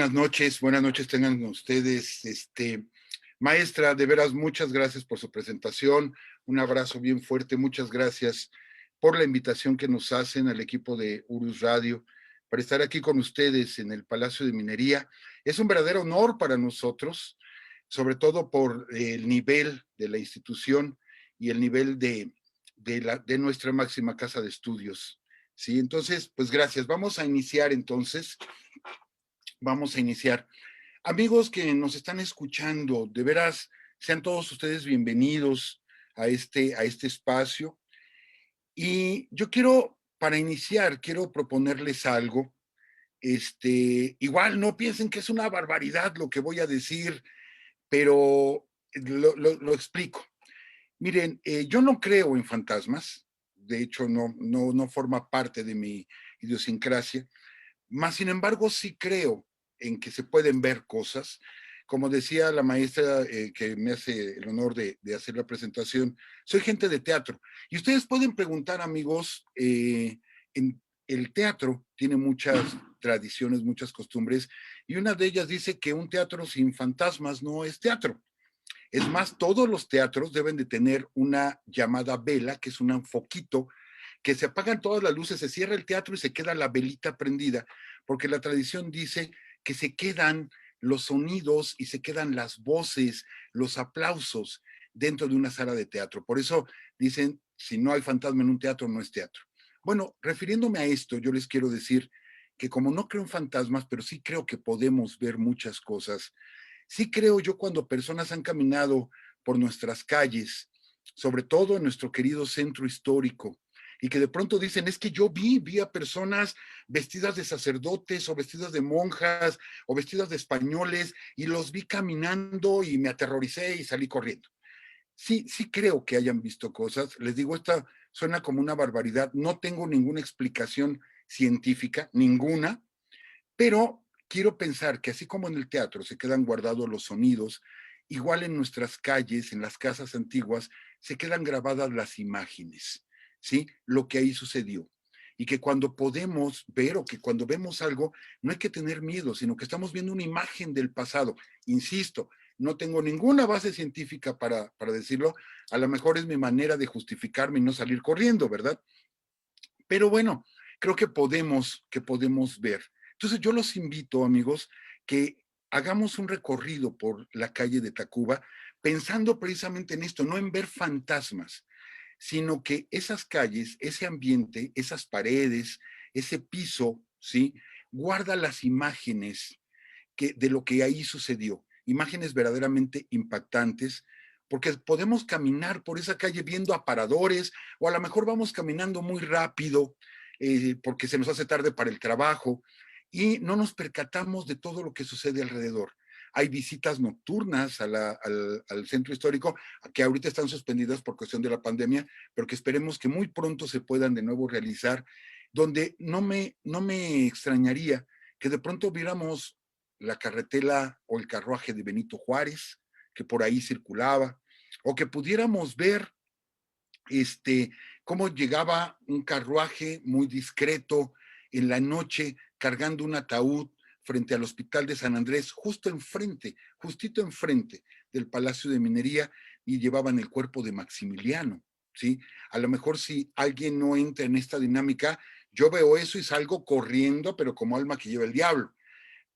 Buenas noches tengan ustedes. Maestra, de veras, muchas gracias por su presentación. Un abrazo bien fuerte. Muchas gracias por la invitación que nos hacen al equipo de Urus Radio para estar aquí con ustedes en el Palacio de Minería. Es un verdadero honor para nosotros, sobre todo por el nivel de la institución y el nivel de nuestra máxima casa de estudios. Sí, entonces, pues gracias. Vamos a iniciar. Amigos que nos están escuchando, de veras, sean todos ustedes bienvenidos a este espacio. Y yo quiero, para iniciar, quiero proponerles algo. Igual no piensen que es una barbaridad lo que voy a decir, pero lo explico. Miren, yo no creo en fantasmas. De hecho, no forma parte de mi idiosincrasia. Más sin embargo, sí creo en que se pueden ver cosas. Como decía la maestra que me hace el honor de hacer la presentación, soy gente de teatro. Y ustedes pueden preguntar, amigos, en el teatro tiene muchas tradiciones, muchas costumbres, y una de ellas dice que un teatro sin fantasmas no es teatro. Es más, todos los teatros deben de tener una llamada vela, que es un foquito que se apagan todas las luces, se cierra el teatro y se queda la velita prendida, porque la tradición dice que se quedan los sonidos y se quedan las voces, los aplausos dentro de una sala de teatro. Por eso dicen, si no hay fantasma en un teatro, no es teatro. Bueno, refiriéndome a esto, yo les quiero decir que como no creo en fantasmas, pero sí creo que podemos ver muchas cosas. Sí creo yo cuando personas han caminado por nuestras calles, sobre todo en nuestro querido centro histórico, y que de pronto dicen, es que yo vi a personas vestidas de sacerdotes o vestidas de monjas o vestidas de españoles y los vi caminando y me aterroricé y salí corriendo. Sí, sí creo que hayan visto cosas. Les digo, esta suena como una barbaridad. No tengo ninguna explicación científica, ninguna, pero quiero pensar que así como en el teatro se quedan guardados los sonidos, igual en nuestras calles, en las casas antiguas, se quedan grabadas las imágenes, ¿sí? Lo que ahí sucedió. Y que cuando podemos ver o que cuando vemos algo, no hay que tener miedo, sino que estamos viendo una imagen del pasado. Insisto, no tengo ninguna base científica para decirlo. A lo mejor es mi manera de justificarme y no salir corriendo, ¿verdad? Pero bueno, creo que podemos ver. Entonces yo los invito, amigos, que hagamos un recorrido por la calle de Tacuba, pensando precisamente en esto, no en ver fantasmas, sino que esas calles, ese ambiente, esas paredes, ese piso, ¿sí? Guarda las imágenes de lo que ahí sucedió, imágenes verdaderamente impactantes, porque podemos caminar por esa calle viendo aparadores, o a lo mejor vamos caminando muy rápido porque se nos hace tarde para el trabajo y no nos percatamos de todo lo que sucede alrededor. Hay visitas nocturnas al centro histórico que ahorita están suspendidas por cuestión de la pandemia, pero que esperemos que muy pronto se puedan de nuevo realizar, donde no me extrañaría que de pronto viéramos la carretela o el carruaje de Benito Juárez, que por ahí circulaba, o que pudiéramos ver este, cómo llegaba un carruaje muy discreto en la noche cargando un ataúd frente al Hospital de San Andrés, justito enfrente del Palacio de Minería, y llevaban el cuerpo de Maximiliano, ¿sí? A lo mejor si alguien no entra en esta dinámica, yo veo eso y salgo corriendo, pero como alma que lleva el diablo.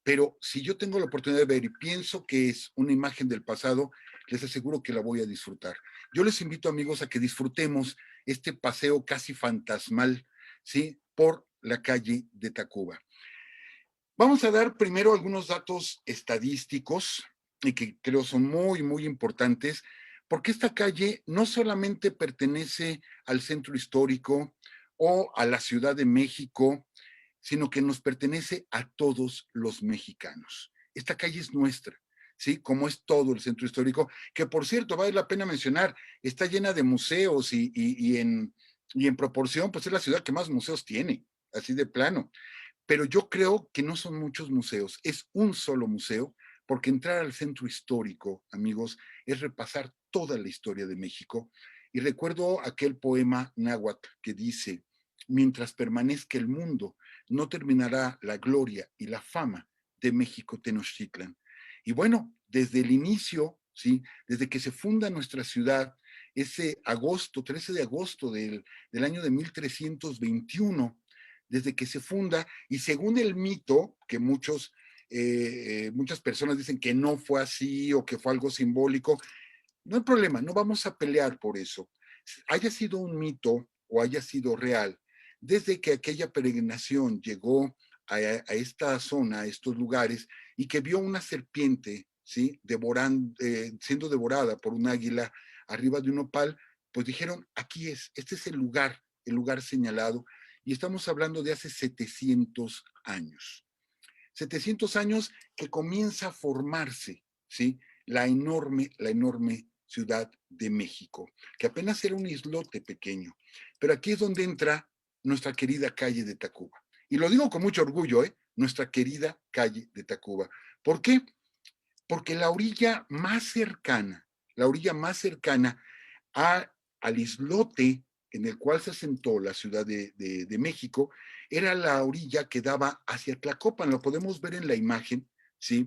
Pero si yo tengo la oportunidad de ver y pienso que es una imagen del pasado, les aseguro que la voy a disfrutar. Yo les invito, amigos, a que disfrutemos este paseo casi fantasmal, ¿sí? Por la calle de Tacuba. Vamos a dar primero algunos datos estadísticos y que creo son muy importantes, porque esta calle no solamente pertenece al centro histórico o a la Ciudad de México, sino que nos pertenece a todos los mexicanos. Esta calle es nuestra, ¿sí? Como es todo el centro histórico, que por cierto, vale la pena mencionar, está llena de museos y en proporción, pues es la ciudad que más museos tiene, así de plano. Pero yo creo que no son muchos museos, es un solo museo, porque entrar al centro histórico, amigos, es repasar toda la historia de México. Y recuerdo aquel poema náhuatl que dice, mientras permanezca el mundo, no terminará la gloria y la fama de México Tenochtitlan. Y bueno, desde el inicio, ¿sí? Desde que se funda nuestra ciudad, ese agosto, 13 de agosto del año de 1321, desde que se funda, y según el mito, que muchas personas dicen que no fue así o que fue algo simbólico, no hay problema, no vamos a pelear por eso. Haya sido un mito o haya sido real, desde que aquella peregrinación llegó a esta zona, a estos lugares, y que vio una serpiente, ¿sí? Siendo devorada por un águila arriba de un opal, pues dijeron, aquí es, este es el lugar señalado, y estamos hablando de hace 700 años. 700 años que comienza a formarse, ¿sí? La enorme Ciudad de México, que apenas era un islote pequeño. Pero aquí es donde entra nuestra querida calle de Tacuba. Y lo digo con mucho orgullo, ¿eh? Nuestra querida calle de Tacuba. ¿Por qué? Porque la orilla más cercana al islote en el cual se asentó la Ciudad de México, era la orilla que daba hacia Tlacopan, lo podemos ver en la imagen, ¿sí?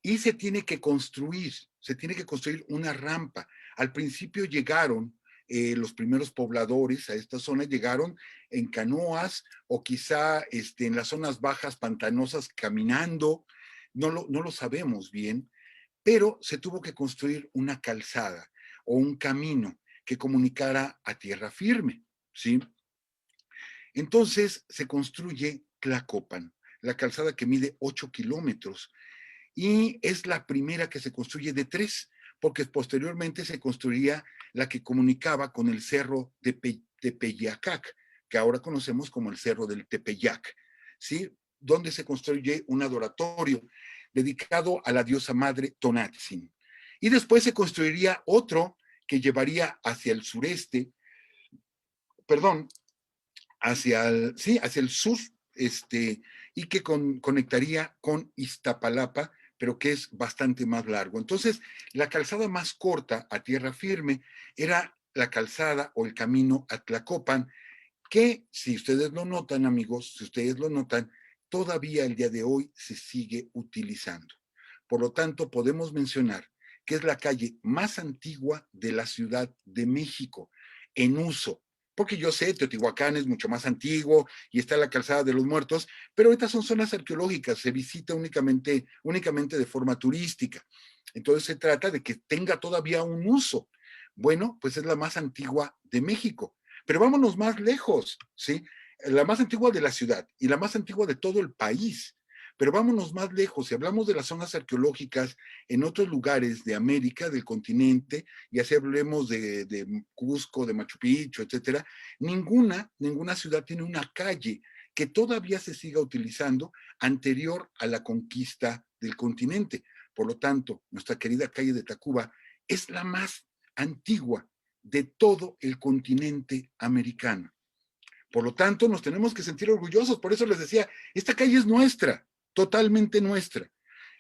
Y se tiene que construir una rampa. Al principio llegaron los primeros pobladores a esta zona, llegaron en canoas o quizá en las zonas bajas pantanosas caminando, no lo sabemos bien, pero se tuvo que construir una calzada o un camino que comunicara a tierra firme, ¿sí? Entonces se construye Tlacopan, la calzada que mide 8 kilómetros y es la primera que se construye de 3, porque posteriormente se construiría la que comunicaba con el cerro de Tepeyacac, que ahora conocemos como el cerro del Tepeyac, ¿sí? Donde se construye un adoratorio dedicado a la diosa madre Tonatzin. Y después se construiría otro que llevaría hacia el sureste, perdón, hacia el sur, y que conectaría con Iztapalapa, pero que es bastante más largo. Entonces, la calzada más corta a tierra firme era la calzada o el camino a Tlacopan, que si ustedes lo notan, amigos, si ustedes lo notan, todavía el día de hoy se sigue utilizando. Por lo tanto, podemos mencionar que es la calle más antigua de la Ciudad de México en uso. Porque yo sé, Teotihuacán es mucho más antiguo y está la calzada de los muertos, pero estas son zonas arqueológicas, se visita únicamente de forma turística. Entonces se trata de que tenga todavía un uso. Bueno, pues es la más antigua de México. Pero vámonos más lejos, ¿sí? La más antigua de la ciudad y la más antigua de todo el país. Pero vámonos más lejos, si hablamos de las zonas arqueológicas en otros lugares de América, del continente, y así hablemos de Cusco, de Machu Picchu, etcétera, ninguna ciudad tiene una calle que todavía se siga utilizando anterior a la conquista del continente. Por lo tanto, nuestra querida calle de Tacuba es la más antigua de todo el continente americano. Por lo tanto, nos tenemos que sentir orgullosos. Por eso les decía, esta calle es nuestra, totalmente nuestra.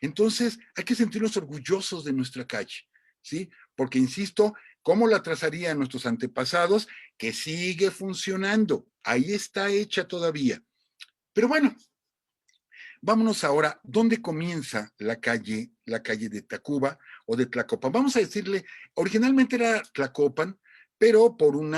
Entonces, hay que sentirnos orgullosos de nuestra calle, ¿sí? Porque, insisto, ¿cómo la trazarían nuestros antepasados? Que sigue funcionando. Ahí está hecha todavía. Pero bueno, vámonos ahora, ¿dónde comienza la calle de Tacuba o de Tlacopan? Vamos a decirle, originalmente era Tlacopan, pero por un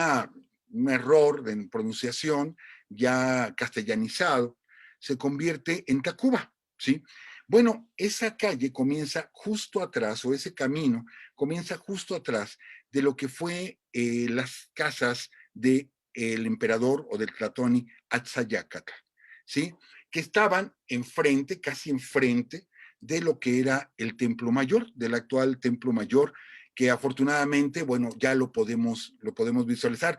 error en pronunciación ya castellanizado, se convierte en Tacuba, ¿sí? Bueno, esa calle comienza justo atrás, o ese camino comienza justo atrás de lo que fue las casas del emperador o del Tlatoni Atzayácatl, ¿sí? Que estaban enfrente, casi enfrente de lo que era el Templo Mayor, del actual Templo Mayor, que afortunadamente, bueno, ya lo podemos visualizar.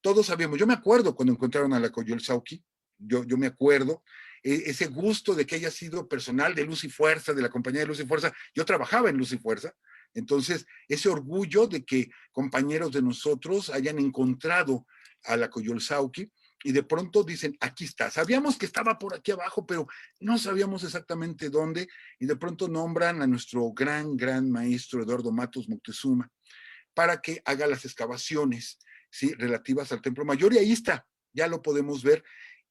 Todos sabemos, yo me acuerdo cuando encontraron a la Coyolxauhqui, yo me acuerdo, ese gusto de que haya sido personal de Luz y Fuerza, de la compañía de Luz y Fuerza, yo trabajaba en Luz y Fuerza, entonces ese orgullo de que compañeros de nosotros hayan encontrado a la Coyolxauhqui, y de pronto dicen, aquí está. Sabíamos que estaba por aquí abajo, pero no sabíamos exactamente dónde, y de pronto nombran a nuestro gran maestro Eduardo Matos Moctezuma para que haga las excavaciones, ¿sí? Relativas al Templo Mayor, y ahí está, ya lo podemos ver.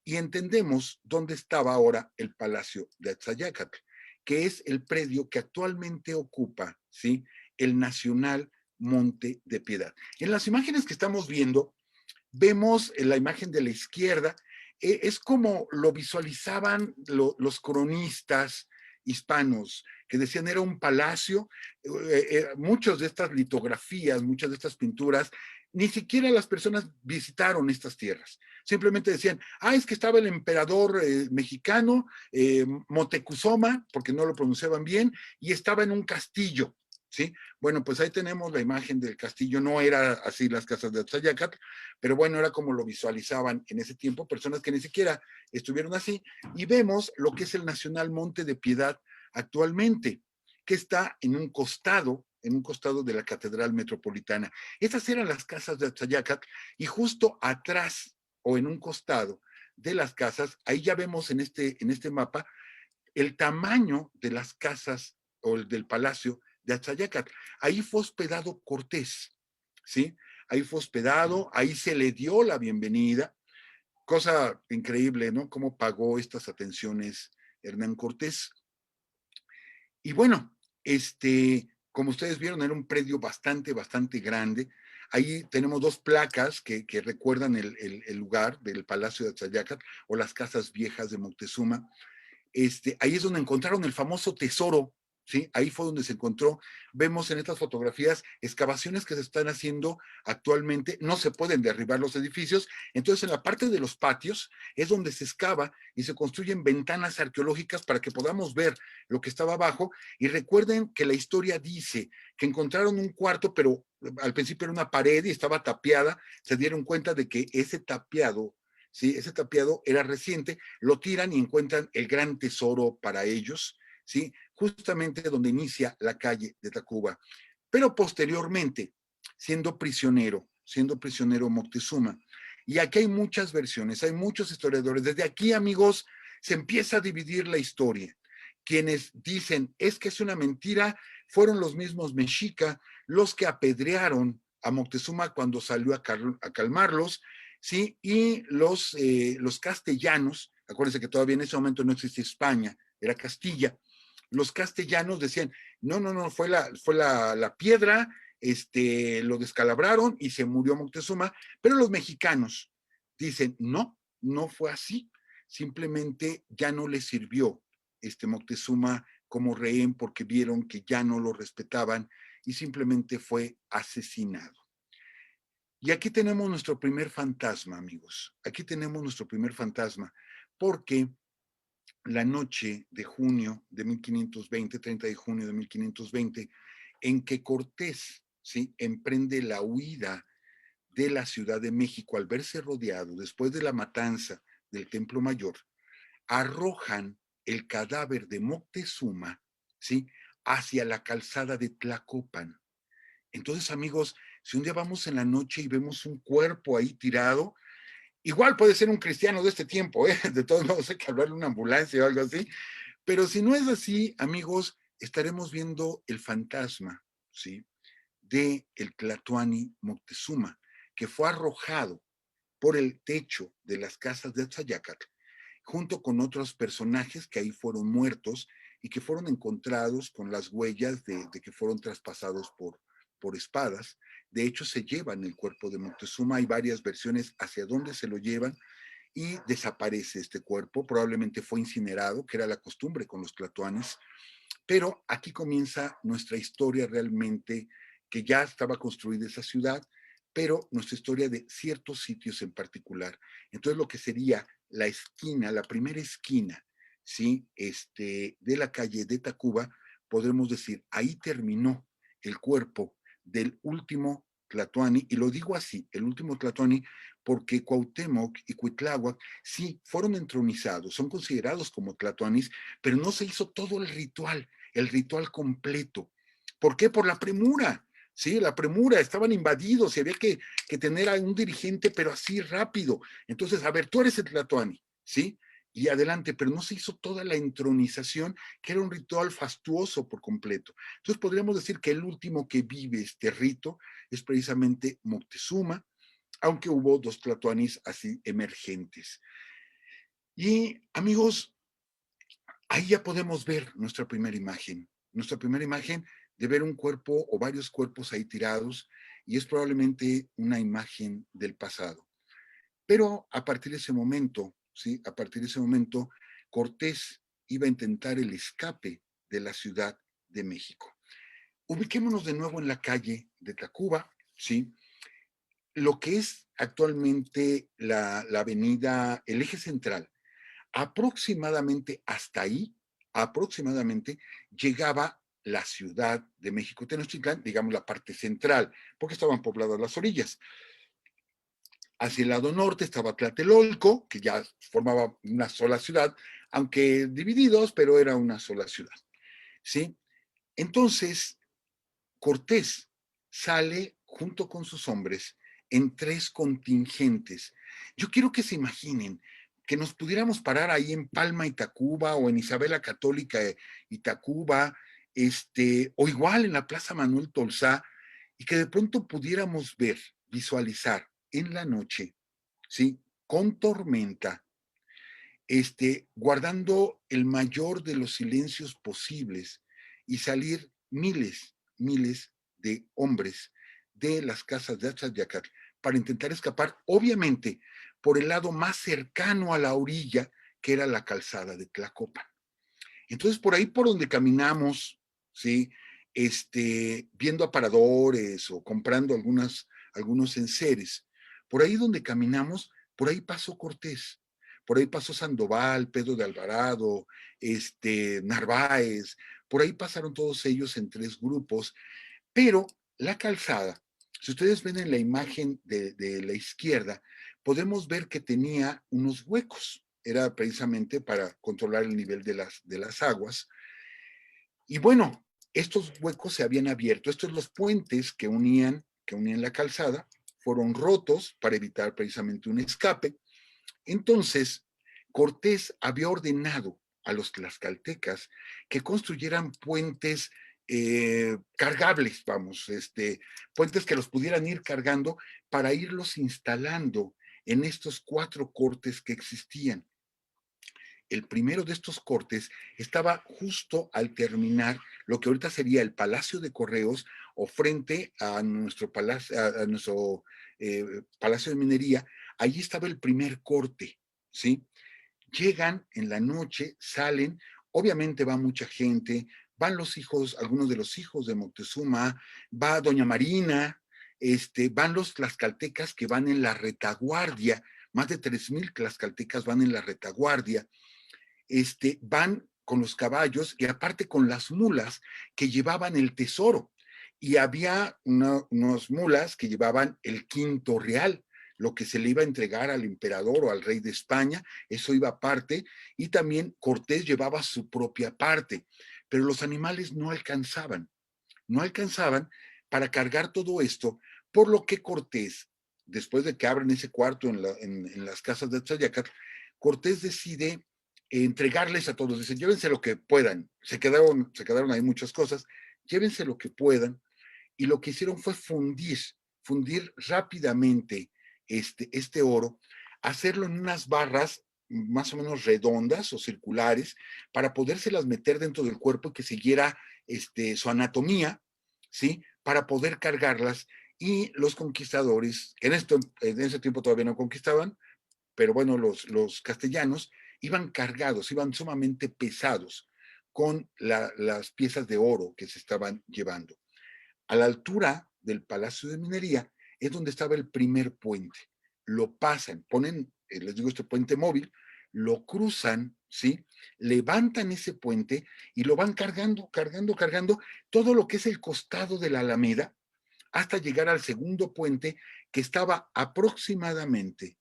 y entendemos dónde estaba ahora el Palacio de Atzayacatl, que es el predio que actualmente ocupa, ¿sí?, el Nacional Monte de Piedad. En las imágenes que estamos viendo, vemos en la imagen de la izquierda, es como lo visualizaban los cronistas hispanos, que decían era un palacio. Muchas de estas litografías, muchas de estas pinturas, ni siquiera las personas visitaron estas tierras. Simplemente decían, es que estaba el emperador mexicano, Moctezuma, porque no lo pronunciaban bien, y estaba en un castillo, ¿sí? Bueno, pues ahí tenemos la imagen del castillo. No era así las casas de Atzayacatl, pero bueno, era como lo visualizaban en ese tiempo, personas que ni siquiera estuvieron así, y vemos lo que es el Nacional Monte de Piedad actualmente, que está en un costado de la Catedral Metropolitana. Estas eran las casas de Atzayacatl, y justo atrás o en un costado de las casas, ahí ya vemos en este mapa el tamaño de las casas o el del palacio de Atzayacatl. Ahí fue hospedado Cortés, ¿sí? Ahí fue hospedado, ahí se le dio la bienvenida. Cosa increíble, ¿no? Cómo pagó estas atenciones Hernán Cortés. Y bueno, como ustedes vieron, era un predio bastante grande. Ahí tenemos dos placas que recuerdan el lugar del Palacio de Atzayacatl o las casas viejas de Moctezuma. Ahí es donde encontraron el famoso tesoro, ¿sí? Ahí fue donde se encontró. Vemos en estas fotografías excavaciones que se están haciendo actualmente. No se pueden derribar los edificios. Entonces, en la parte de los patios es donde se excava y se construyen ventanas arqueológicas para que podamos ver lo que estaba abajo. Y recuerden que la historia dice que encontraron un cuarto, pero al principio era una pared y estaba tapiada. Se dieron cuenta de que ese tapiado, ¿sí?, ese tapiado era reciente, lo tiran y encuentran el gran tesoro para ellos, ¿sí?, justamente donde inicia la calle de Tacuba. Pero posteriormente, siendo prisionero Moctezuma, y aquí hay muchas versiones, hay muchos historiadores. Desde aquí, amigos, se empieza a dividir la historia. Quienes dicen, es que es una mentira, fueron los mismos mexica los que apedrearon a Moctezuma cuando salió a calmarlos, ¿sí? Y los castellanos, acuérdense que todavía en ese momento no existía España, era Castilla. Los castellanos decían, no, fue la piedra, lo descalabraron y se murió Moctezuma, pero los mexicanos dicen, no fue así, simplemente ya no les sirvió Moctezuma como rehén porque vieron que ya no lo respetaban y simplemente fue asesinado. Y aquí tenemos nuestro primer fantasma, amigos. Aquí tenemos nuestro primer fantasma, porque la noche de junio de 1520, 30 de junio de 1520, en que Cortés, ¿sí?, emprende la huida de la Ciudad de México al verse rodeado después de la matanza del Templo Mayor, arrojan el cadáver de Moctezuma, ¿sí?, hacia la calzada de Tlacopan. Entonces, amigos, si un día vamos en la noche y vemos un cuerpo ahí tirado, igual puede ser un cristiano de este tiempo, ¿eh? De todos modos hay que hablarle a una ambulancia o algo así, pero si no es así, amigos, estaremos viendo el fantasma, ¿sí?, de el Tlatoani Moctezuma, que fue arrojado por el techo de las casas de Atzayacatl, junto con otros personajes que ahí fueron muertos y que fueron encontrados con las huellas de que fueron traspasados por espadas. De hecho, se llevan el cuerpo de Moctezuma. Hay varias versiones hacia dónde se lo llevan y desaparece este cuerpo. Probablemente fue incinerado, que era la costumbre con los tlatoanes. Pero aquí comienza nuestra historia realmente, que ya estaba construida esa ciudad, pero nuestra historia de ciertos sitios en particular. Entonces, lo que sería la esquina, la primera esquina, ¿sí?, de la calle de Tacuba, podremos decir, ahí terminó el cuerpo del último Tlatoani, y lo digo así, el último Tlatoani, porque Cuauhtémoc y Cuitláhuac sí fueron entronizados, son considerados como Tlatoanis, pero no se hizo todo el ritual completo. ¿Por qué? Por la premura. Sí, la premura, estaban invadidos y había que tener a un dirigente, pero así rápido. Entonces, a ver, tú eres el Tlatoani, ¿sí? Y adelante, pero no se hizo toda la entronización, que era un ritual fastuoso por completo. Entonces, podríamos decir que el último que vive este rito es precisamente Moctezuma, aunque hubo dos Tlatoanis así emergentes. Y amigos, ahí ya podemos ver nuestra primera imagen de ver un cuerpo o varios cuerpos ahí tirados, y es probablemente una imagen del pasado. Pero a partir de ese momento, ¿sí? A partir de ese momento, Cortés iba a intentar el escape de la Ciudad de México. Ubiquémonos de nuevo en la calle de Tacuba, ¿sí? Lo que es actualmente la avenida, el eje central, aproximadamente hasta ahí, aproximadamente, llegaba la Ciudad de México Tenochtitlán, digamos la parte central, porque estaban pobladas las orillas. Hacia el lado norte estaba Tlatelolco, que ya formaba una sola ciudad, aunque divididos, pero era una sola ciudad, ¿sí? Entonces, Cortés sale junto con sus hombres en tres contingentes. Yo quiero que se imaginen que nos pudiéramos parar ahí en Palma y Tacuba o en Isabela Católica y Tacuba, o igual en la Plaza Manuel Tolsá, y que de pronto pudiéramos ver, visualizar en la noche, ¿sí? Con tormenta, guardando el mayor de los silencios posibles y salir miles de hombres de las casas de Achayacat para intentar escapar, obviamente, por el lado más cercano a la orilla, que era la calzada de Tlacopan. Entonces, por ahí por donde caminamos, ¿sí? Viendo aparadores o comprando algunos enseres, por ahí donde caminamos, por ahí pasó Cortés, por ahí pasó Sandoval, Pedro de Alvarado, Narváez, por ahí pasaron todos ellos en tres grupos, pero la calzada, si ustedes ven en la imagen de la izquierda, podemos ver que tenía unos huecos. Era precisamente para controlar el nivel de las aguas. Y bueno, estos huecos se habían abierto. Estos los puentes que unían la calzada, fueron rotos para evitar precisamente un escape. Entonces, Cortés había ordenado a los tlaxcaltecas que construyeran puentes cargables, vamos, puentes que los pudieran ir cargando para irlos instalando en estos cuatro cortes que existían. El primero de estos cortes estaba justo al terminar lo que ahorita sería el Palacio de Correos o frente a nuestro Palacio de Minería. Allí estaba el primer corte, ¿sí? Llegan en la noche, salen, obviamente va mucha gente, van los hijos, algunos de los hijos de Moctezuma, va Doña Marina, van los tlaxcaltecas que van en la retaguardia, más de 3,000 tlaxcaltecas van en la retaguardia, van con los caballos y aparte con las mulas que llevaban el tesoro. Y había unas mulas que llevaban el quinto real, lo que se le iba a entregar al emperador o al rey de España, eso iba aparte, y también Cortés llevaba su propia parte, pero los animales no alcanzaban para cargar todo esto, por lo que Cortés, después de que abren ese cuarto en las casas de Tzayacat, Cortés decide entregarles a todos, dice, llévense lo que puedan, se quedaron ahí muchas cosas, llévense lo que puedan, y lo que hicieron fue fundir rápidamente este oro, hacerlo en unas barras más o menos redondas o circulares para podérselas meter dentro del cuerpo y que siguiera su anatomía, ¿sí? Para poder cargarlas, y los conquistadores, que en ese tiempo todavía no conquistaban, pero bueno, los castellanos iban cargados, iban sumamente pesados con las piezas de oro que se estaban llevando. A la altura del Palacio de Minería es donde estaba el primer puente. Lo pasan, ponen, les digo, este puente móvil, lo cruzan, ¿sí? Levantan ese puente y lo van cargando, cargando, cargando, todo lo que es el costado de la Alameda, hasta llegar al segundo puente que estaba aproximadamente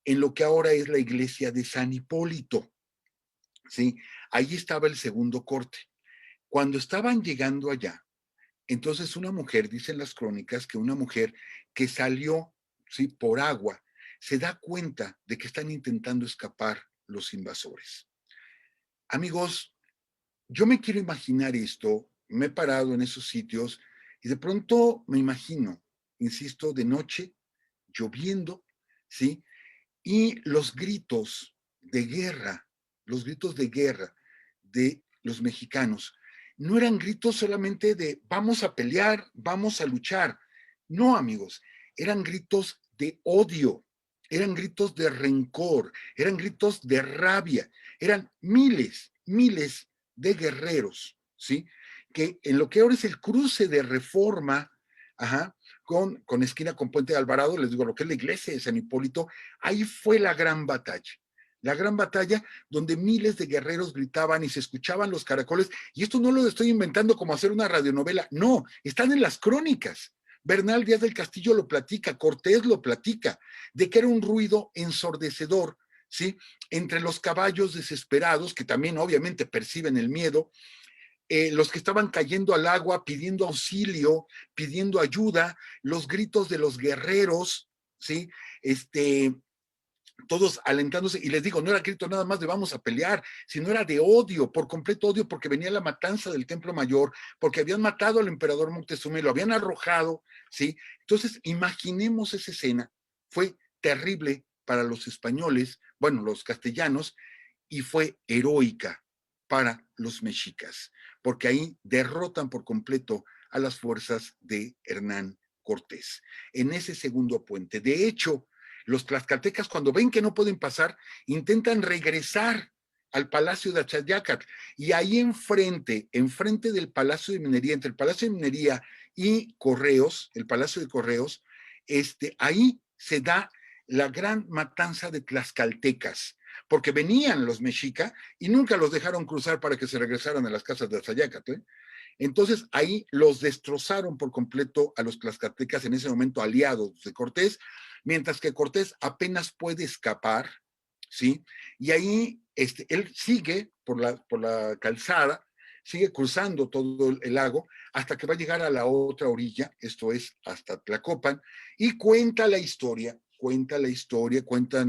en lo que ahora es la iglesia de San Hipólito, ¿sí? Ahí estaba el segundo corte. Cuando estaban llegando allá, entonces una mujer, dicen las crónicas, que una mujer que salió, ¿sí? Por agua, se da cuenta de que están intentando escapar los invasores. Amigos, yo me quiero imaginar esto, me he parado en esos sitios y de pronto me imagino, insisto, de noche, lloviendo, ¿sí? Y los gritos de guerra de los mexicanos, no eran gritos solamente de vamos a pelear, vamos a luchar. No, amigos, eran gritos de odio, eran gritos de rencor, eran gritos de rabia, eran miles, miles de guerreros, ¿sí? Que en lo que ahora es el cruce de Reforma, ajá, con esquina con Puente de Alvarado, les digo, lo que es la iglesia de San Hipólito, ahí fue la gran batalla donde miles de guerreros gritaban y se escuchaban los caracoles, y esto no lo estoy inventando como hacer una radionovela, no, están en las crónicas. Bernal Díaz del Castillo lo platica, Cortés lo platica, de que era un ruido ensordecedor, ¿sí? Entre los caballos desesperados, que también obviamente perciben el miedo, los que estaban cayendo al agua pidiendo auxilio, pidiendo ayuda, los gritos de los guerreros, ¿sí? Todos alentándose, y les digo, no era grito nada más de vamos a pelear, sino era de odio, por completo odio, porque venía la matanza del Templo Mayor, porque habían matado al emperador Moctezuma y lo habían arrojado, ¿sí? Entonces, imaginemos esa escena, fue terrible para los españoles, bueno, los castellanos, y fue heroica para los mexicas, porque ahí derrotan por completo a las fuerzas de Hernán Cortés en ese segundo puente. De hecho, los tlaxcaltecas, cuando ven que no pueden pasar, intentan regresar al Palacio de Achayacat, y ahí enfrente del Palacio de Minería, entre el Palacio de Minería y Correos, el Palacio de Correos, ahí se da la gran matanza de tlaxcaltecas, porque venían los mexica y nunca los dejaron cruzar para que se regresaran a las casas de Achayacat, ¿eh? Entonces ahí los destrozaron por completo a los tlaxcaltecas, en ese momento aliados de Cortés, mientras que Cortés apenas puede escapar, ¿sí? Y ahí él sigue por la calzada, sigue cruzando todo el lago hasta que va a llegar a la otra orilla, esto es hasta Tlacopan, y cuentan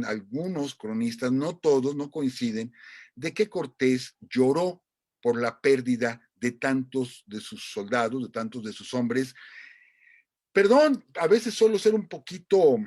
algunos cronistas, no todos, no coinciden, de que Cortés lloró por la pérdida de tantos de sus soldados, de tantos de sus hombres. Perdón, a veces suelo ser un poquito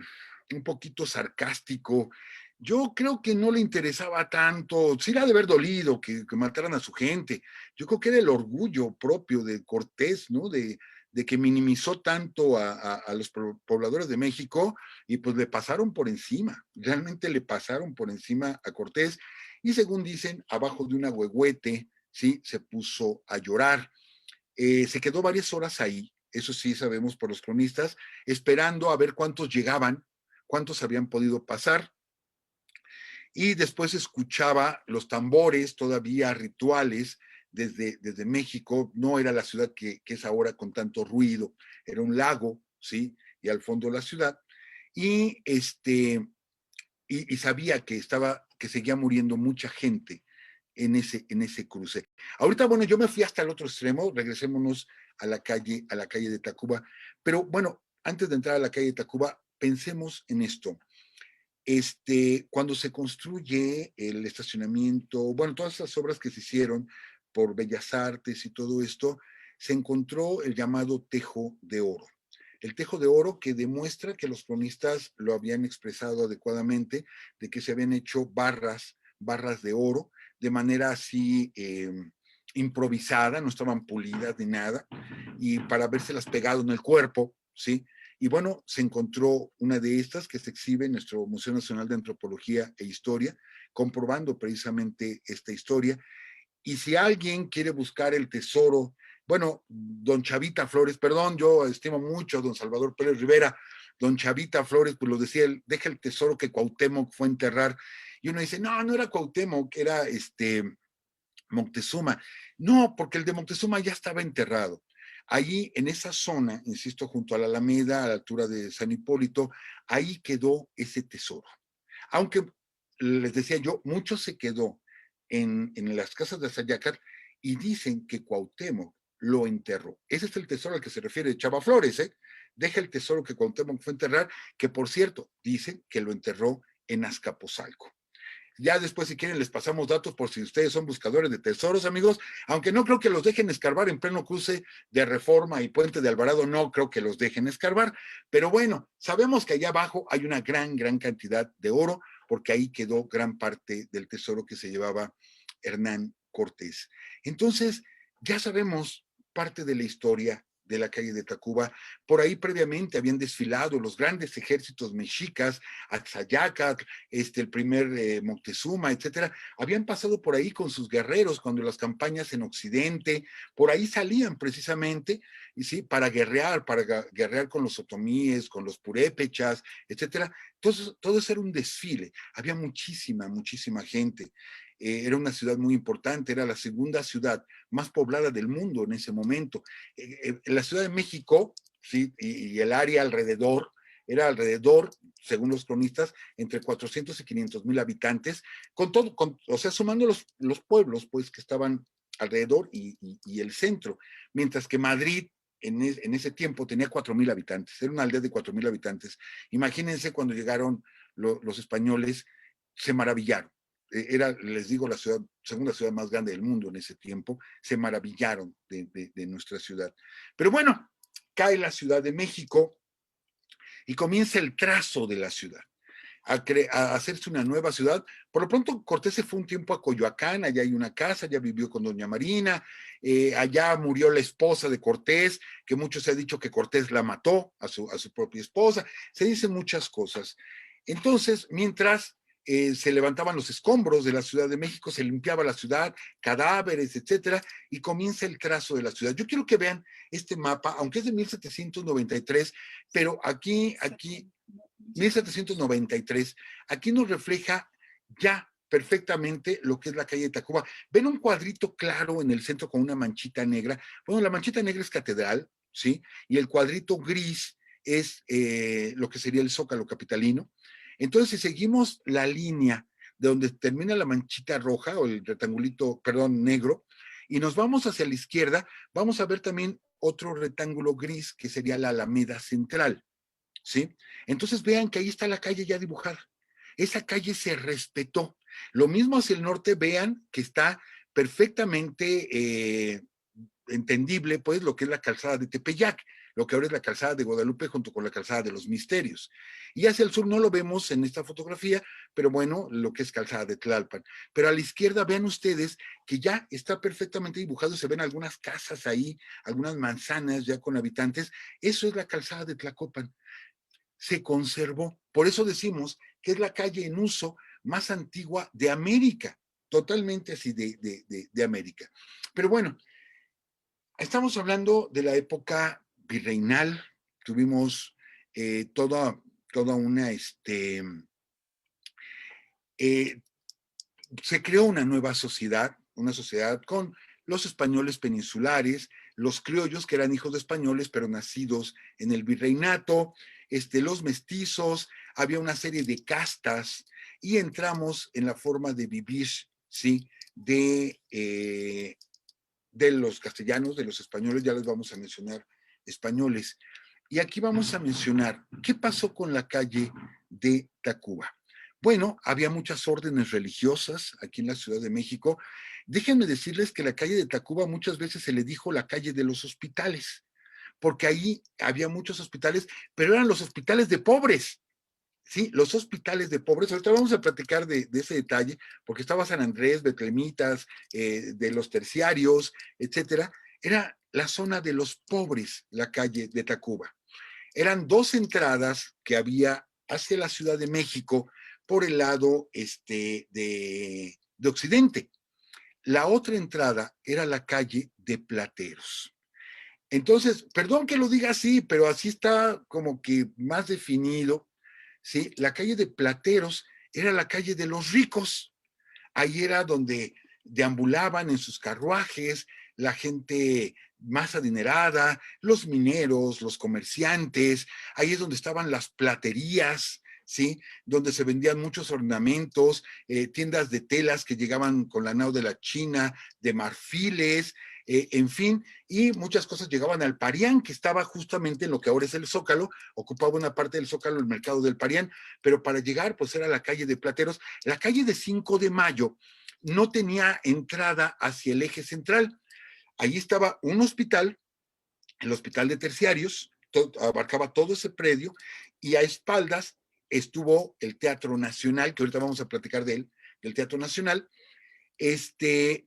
sarcástico. Yo creo que no le interesaba tanto, sí le ha de haber dolido que mataran a su gente. Yo creo que era el orgullo propio de Cortés, ¿no? De que minimizó tanto a los pobladores de México, y pues le pasaron por encima, realmente le pasaron por encima a Cortés, y según dicen, abajo de un agüehuete, ¿sí? Se puso a llorar. Se quedó varias horas ahí, eso sí sabemos por los cronistas, esperando a ver cuántos llegaban, cuántos habían podido pasar, y después escuchaba los tambores todavía rituales desde México. No era la ciudad que es ahora con tanto ruido, era un lago, ¿sí? Y al fondo la ciudad, y, y sabía que seguía muriendo mucha gente en ese cruce. Ahorita, bueno, yo me fui hasta el otro extremo, regresémonos a la calle de Tacuba, pero bueno, antes de entrar a la calle de Tacuba, pensemos en esto. Cuando se construye el estacionamiento, bueno, todas esas obras que se hicieron por Bellas Artes y todo esto, se encontró el llamado tejo de oro. El tejo de oro que demuestra que los cronistas lo habían expresado adecuadamente, de que se habían hecho barras de oro, de manera así improvisada, no estaban pulidas ni nada, y para vérselas pegado en el cuerpo, ¿sí? Y bueno, se encontró una de estas que se exhibe en nuestro Museo Nacional de Antropología e Historia, comprobando precisamente esta historia. Y si alguien quiere buscar el tesoro, bueno, don Chavita Flores, perdón, yo estimo mucho a don Salvador Pérez Rivera, don Chavita Flores, pues lo decía él, deja el tesoro que Cuauhtémoc fue a enterrar. Y uno dice, no, no era Cuauhtémoc, era Moctezuma. No, porque el de Moctezuma ya estaba enterrado. Allí, en esa zona, insisto, junto a la Alameda, a la altura de San Hipólito, ahí quedó ese tesoro. Aunque, les decía yo, mucho se quedó en las casas de Sayacar, y dicen que Cuauhtémoc lo enterró. Ese es el tesoro al que se refiere Chava Flores, ¿eh? Deja el tesoro que Cuauhtémoc fue a enterrar, que por cierto, dicen que lo enterró en Azcapotzalco. Ya después, si quieren, les pasamos datos por si ustedes son buscadores de tesoros, amigos, aunque no creo que los dejen escarbar en pleno cruce de Reforma y Puente de Alvarado, no creo que los dejen escarbar, pero bueno, sabemos que allá abajo hay una gran cantidad de oro, porque ahí quedó gran parte del tesoro que se llevaba Hernán Cortés. Entonces, ya sabemos parte de la historia de la calle de Tacuba. Por ahí previamente habían desfilado los grandes ejércitos mexicas, Axayácatl, el primer Moctezuma, etcétera. Habían pasado por ahí con sus guerreros cuando las campañas en Occidente, por ahí salían precisamente, y sí, para guerrear con los otomíes, con los purépechas, etcétera. Entonces, todo eso era un desfile. Había muchísima gente. Era una ciudad muy importante, era la segunda ciudad más poblada del mundo en ese momento. La Ciudad de México, ¿sí? Y el área alrededor, era alrededor, según los cronistas, entre 400 y 500 mil habitantes, con todo, o sea, sumando los pueblos, pues, que estaban alrededor y el centro, mientras que Madrid en ese tiempo tenía 4,000 habitantes, era una aldea de 4,000 habitantes. Imagínense cuando llegaron los españoles, se maravillaron. Era, les digo, la segunda ciudad más grande del mundo en ese tiempo, se maravillaron de nuestra ciudad. Pero bueno, cae la Ciudad de México y comienza el trazo de la ciudad. A hacerse una nueva ciudad. Por lo pronto, Cortés se fue un tiempo a Coyoacán, allá hay una casa, ya vivió con doña Marina, allá murió la esposa de Cortés, que mucho se ha dicho que Cortés la mató a su propia esposa, se dicen muchas cosas. Entonces, mientras se levantaban los escombros de la Ciudad de México, se limpiaba la ciudad, cadáveres, etcétera, y comienza el trazo de la ciudad. Yo quiero que vean este mapa, aunque es de 1793, pero aquí 1793, aquí nos refleja ya perfectamente lo que es la calle de Tacuba. Ven un cuadrito claro en el centro con una manchita negra. Bueno, la manchita negra es catedral, ¿sí? Y el cuadrito gris es lo que sería el Zócalo capitalino. Entonces, si seguimos la línea de donde termina la manchita roja o el rectangulito, perdón, negro, y nos vamos hacia la izquierda, vamos a ver también otro rectángulo gris que sería la Alameda Central. ¿Sí? Entonces vean que ahí está la calle ya dibujada. Esa calle se respetó. Lo mismo hacia el norte, vean que está perfectamente entendible, pues, lo que es la calzada de Tepeyac, lo que ahora es la calzada de Guadalupe junto con la calzada de los Misterios. Y hacia el sur no lo vemos en esta fotografía, pero bueno, lo que es calzada de Tlalpan. Pero a la izquierda vean ustedes que ya está perfectamente dibujado, se ven algunas casas ahí, algunas manzanas ya con habitantes. Eso es la calzada de Tlacopan, se conservó. Por eso decimos que es la calle en uso más antigua de América, totalmente así de América. Pero bueno, estamos hablando de la época virreinal, tuvimos toda una, eh, se creó una sociedad con los españoles peninsulares, los criollos que eran hijos de españoles pero nacidos en el virreinato, los mestizos, había una serie de castas y entramos en la forma de vivir, ¿sí? De los castellanos, de los españoles, ya les vamos a mencionar españoles. Y aquí vamos a mencionar qué pasó con la calle de Tacuba. Bueno, había muchas órdenes religiosas aquí en la Ciudad de México. Déjenme decirles que la calle de Tacuba muchas veces se le dijo la calle de los hospitales, porque ahí había muchos hospitales, pero eran los hospitales de pobres. Sí, los hospitales de pobres. Ahorita vamos a platicar de ese detalle, porque estaba San Andrés, Betlemitas, de los terciarios, etcétera. Era la zona de los pobres, la calle de Tacuba. Eran dos entradas que había hacia la Ciudad de México por el lado de Occidente. La otra entrada era la calle de Plateros. Entonces, perdón que lo diga así, pero así está como que más definido. ¿Sí? La calle de Plateros era la calle de los ricos. Ahí era donde deambulaban en sus carruajes la gente más adinerada, los mineros, los comerciantes. Ahí es donde estaban las platerías, ¿sí? Donde se vendían muchos ornamentos, tiendas de telas que llegaban con la nao de la China, de marfiles, en fin, y muchas cosas llegaban al Parián, que estaba justamente en lo que ahora es el Zócalo, ocupaba una parte del Zócalo, el mercado del Parián, pero para llegar, pues era la calle de Plateros. La calle de 5 de Mayo no tenía entrada hacia el eje central. Ahí estaba un hospital, el hospital de terciarios, abarcaba todo ese predio, y a espaldas estuvo el Teatro Nacional, que ahorita vamos a platicar de él, del Teatro Nacional.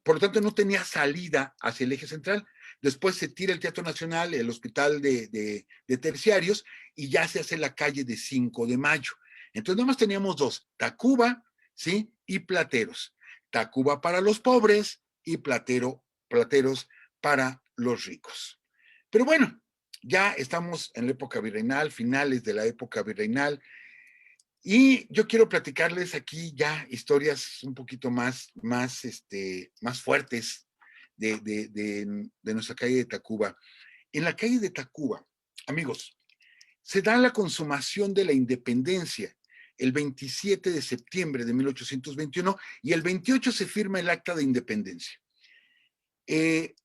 Por lo tanto, no tenía salida hacia el eje central. Después se tira el Teatro Nacional, el Hospital de Terciarios, y ya se hace la calle de 5 de Mayo. Entonces, nada más teníamos dos, Tacuba, ¿sí? Y Plateros. Tacuba para los pobres y Plateros para los ricos. Pero bueno, ya estamos en la época virreinal, finales de la época virreinal, y yo quiero platicarles aquí ya historias un poquito más fuertes de nuestra calle de Tacuba. En la calle de Tacuba, amigos, se da la consumación de la independencia el 27 de septiembre de 1821 y el 28 se firma el acta de independencia.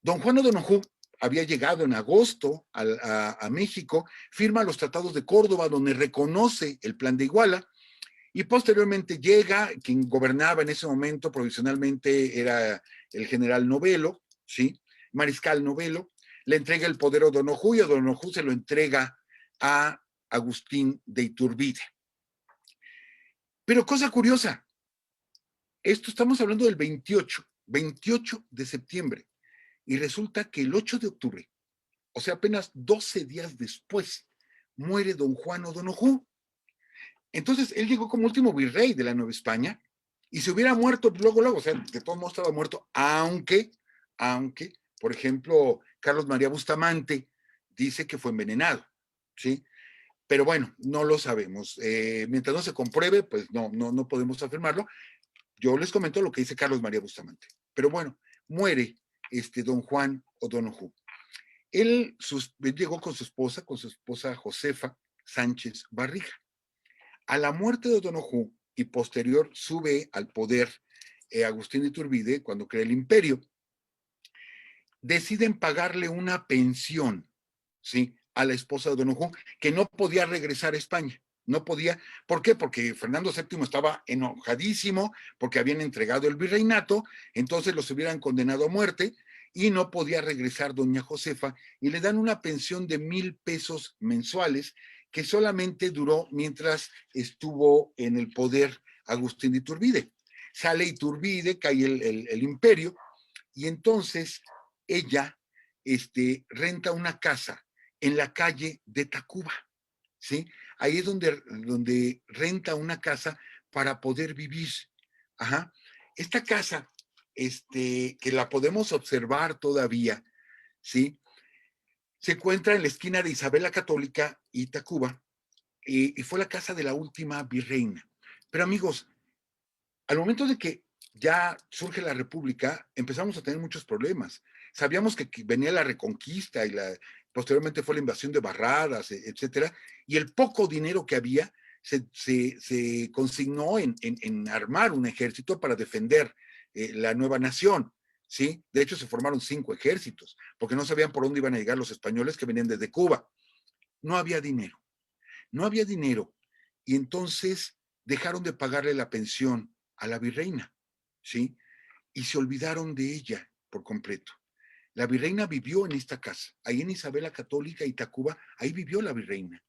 Don Juan O'Donojú había llegado en agosto a México, firma los tratados de Córdoba donde reconoce el plan de Iguala, y posteriormente llega, quien gobernaba en ese momento provisionalmente era el general Novelo, ¿sí? Mariscal Novelo, le entrega el poder a O'Donojú y O'Donojú se lo entrega a Agustín de Iturbide. Pero cosa curiosa, esto estamos hablando del 28 de septiembre, y resulta que el 8 de octubre, o sea, apenas 12 días después, muere don Juan O'Donojú. Entonces, él llegó como último virrey de la Nueva España y se hubiera muerto luego, o sea, de todos modos estaba muerto, aunque, por ejemplo, Carlos María Bustamante dice que fue envenenado, ¿sí? Pero bueno, no lo sabemos. Mientras no se compruebe, pues no podemos afirmarlo. Yo les comento lo que dice Carlos María Bustamante. Pero bueno, muere don Juan O'Donojú. Él llegó con su esposa Josefa Sánchez Barriga. A la muerte de O'Donojú y posterior sube al poder Agustín de Iturbide, cuando crea el imperio, deciden pagarle una pensión, ¿sí? A la esposa de O'Donojú, que no podía regresar a España. No podía. ¿Por qué? Porque Fernando VII estaba enojadísimo, porque habían entregado el virreinato, entonces los hubieran condenado a muerte y no podía regresar doña Josefa, y le dan una pensión de 1,000 pesos mensuales que solamente duró mientras estuvo en el poder Agustín de Iturbide. Sale Iturbide, cae el imperio, y entonces ella renta una casa en la calle de Tacuba, ¿sí? Ahí es donde renta una casa para poder vivir. Ajá. Esta casa, que la podemos observar todavía, ¿sí? Se encuentra en la esquina de Isabel la Católica y Tacuba, y fue la casa de la última virreina. Pero amigos, al momento de que ya surge la República, empezamos a tener muchos problemas. Sabíamos que venía la Reconquista y posteriormente fue la invasión de Barradas, etcétera, y el poco dinero que había se consignó en armar un ejército para defender la nueva nación. ¿Sí? De hecho, se formaron 5 ejércitos, porque no sabían por dónde iban a llegar los españoles que venían desde Cuba. No había dinero, no había dinero. Y entonces dejaron de pagarle la pensión a la virreina, ¿sí? Y se olvidaron de ella por completo. La virreina vivió en esta casa, ahí en Isabel la Católica y Tacuba, ahí vivió la virreina.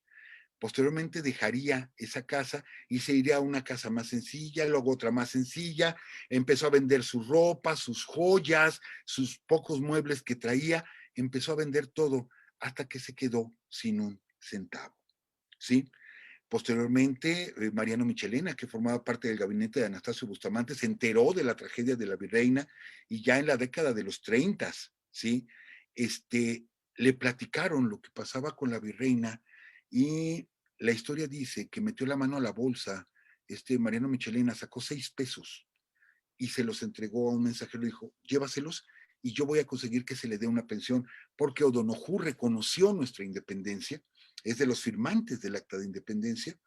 Posteriormente dejaría esa casa y se iría a una casa más sencilla, luego otra más sencilla, empezó a vender su ropa, sus joyas, sus pocos muebles que traía, empezó a vender todo hasta que se quedó sin un centavo, ¿sí? Posteriormente, Mariano Michelena, que formaba parte del gabinete de Anastasio Bustamante, se enteró de la tragedia de la virreina y ya en la década de los 30, ¿sí? Le platicaron lo que pasaba con la virreina y la historia dice que metió la mano a la bolsa, Mariano Michelena sacó 6 pesos y se los entregó a un mensajero y dijo, llévaselos y yo voy a conseguir que se le dé una pensión, porque O'Donojú reconoció nuestra independencia, es de los firmantes del acta de independencia,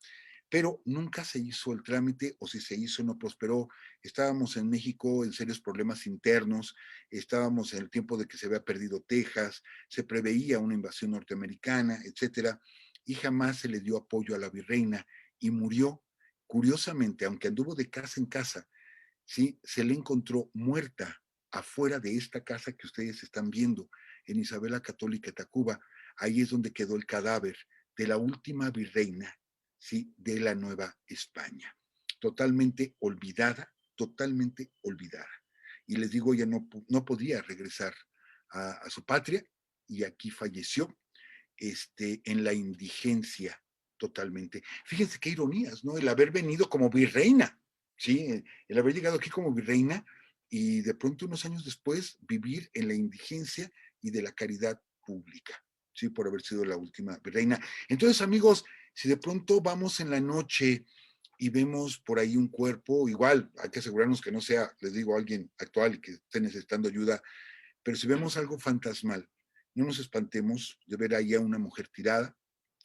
pero nunca se hizo el trámite, o si se hizo no prosperó. Estábamos en México en serios problemas internos, estábamos en el tiempo de que se había perdido Texas, se preveía una invasión norteamericana, etcétera, y jamás se le dio apoyo a la virreina y murió. Curiosamente, aunque anduvo de casa en casa, ¿sí? Se le encontró muerta afuera de esta casa que ustedes están viendo, en Isabel la Católica, Tacuba. Ahí es donde quedó el cadáver de la última virreina, ¿sí? De la Nueva España. Totalmente olvidada, totalmente olvidada. Y les digo, ella no podía regresar a su patria y aquí falleció en la indigencia totalmente. Fíjense qué ironías, ¿no? El haber venido como virreina, ¿sí? El haber llegado aquí como virreina y de pronto unos años después vivir en la indigencia y de la caridad pública, ¿sí? Por haber sido la última virreina. Entonces, amigos, si de pronto vamos en la noche y vemos por ahí un cuerpo, igual hay que asegurarnos que no sea, les digo, alguien actual y que esté necesitando ayuda, pero si vemos algo fantasmal, no nos espantemos de ver ahí a una mujer tirada,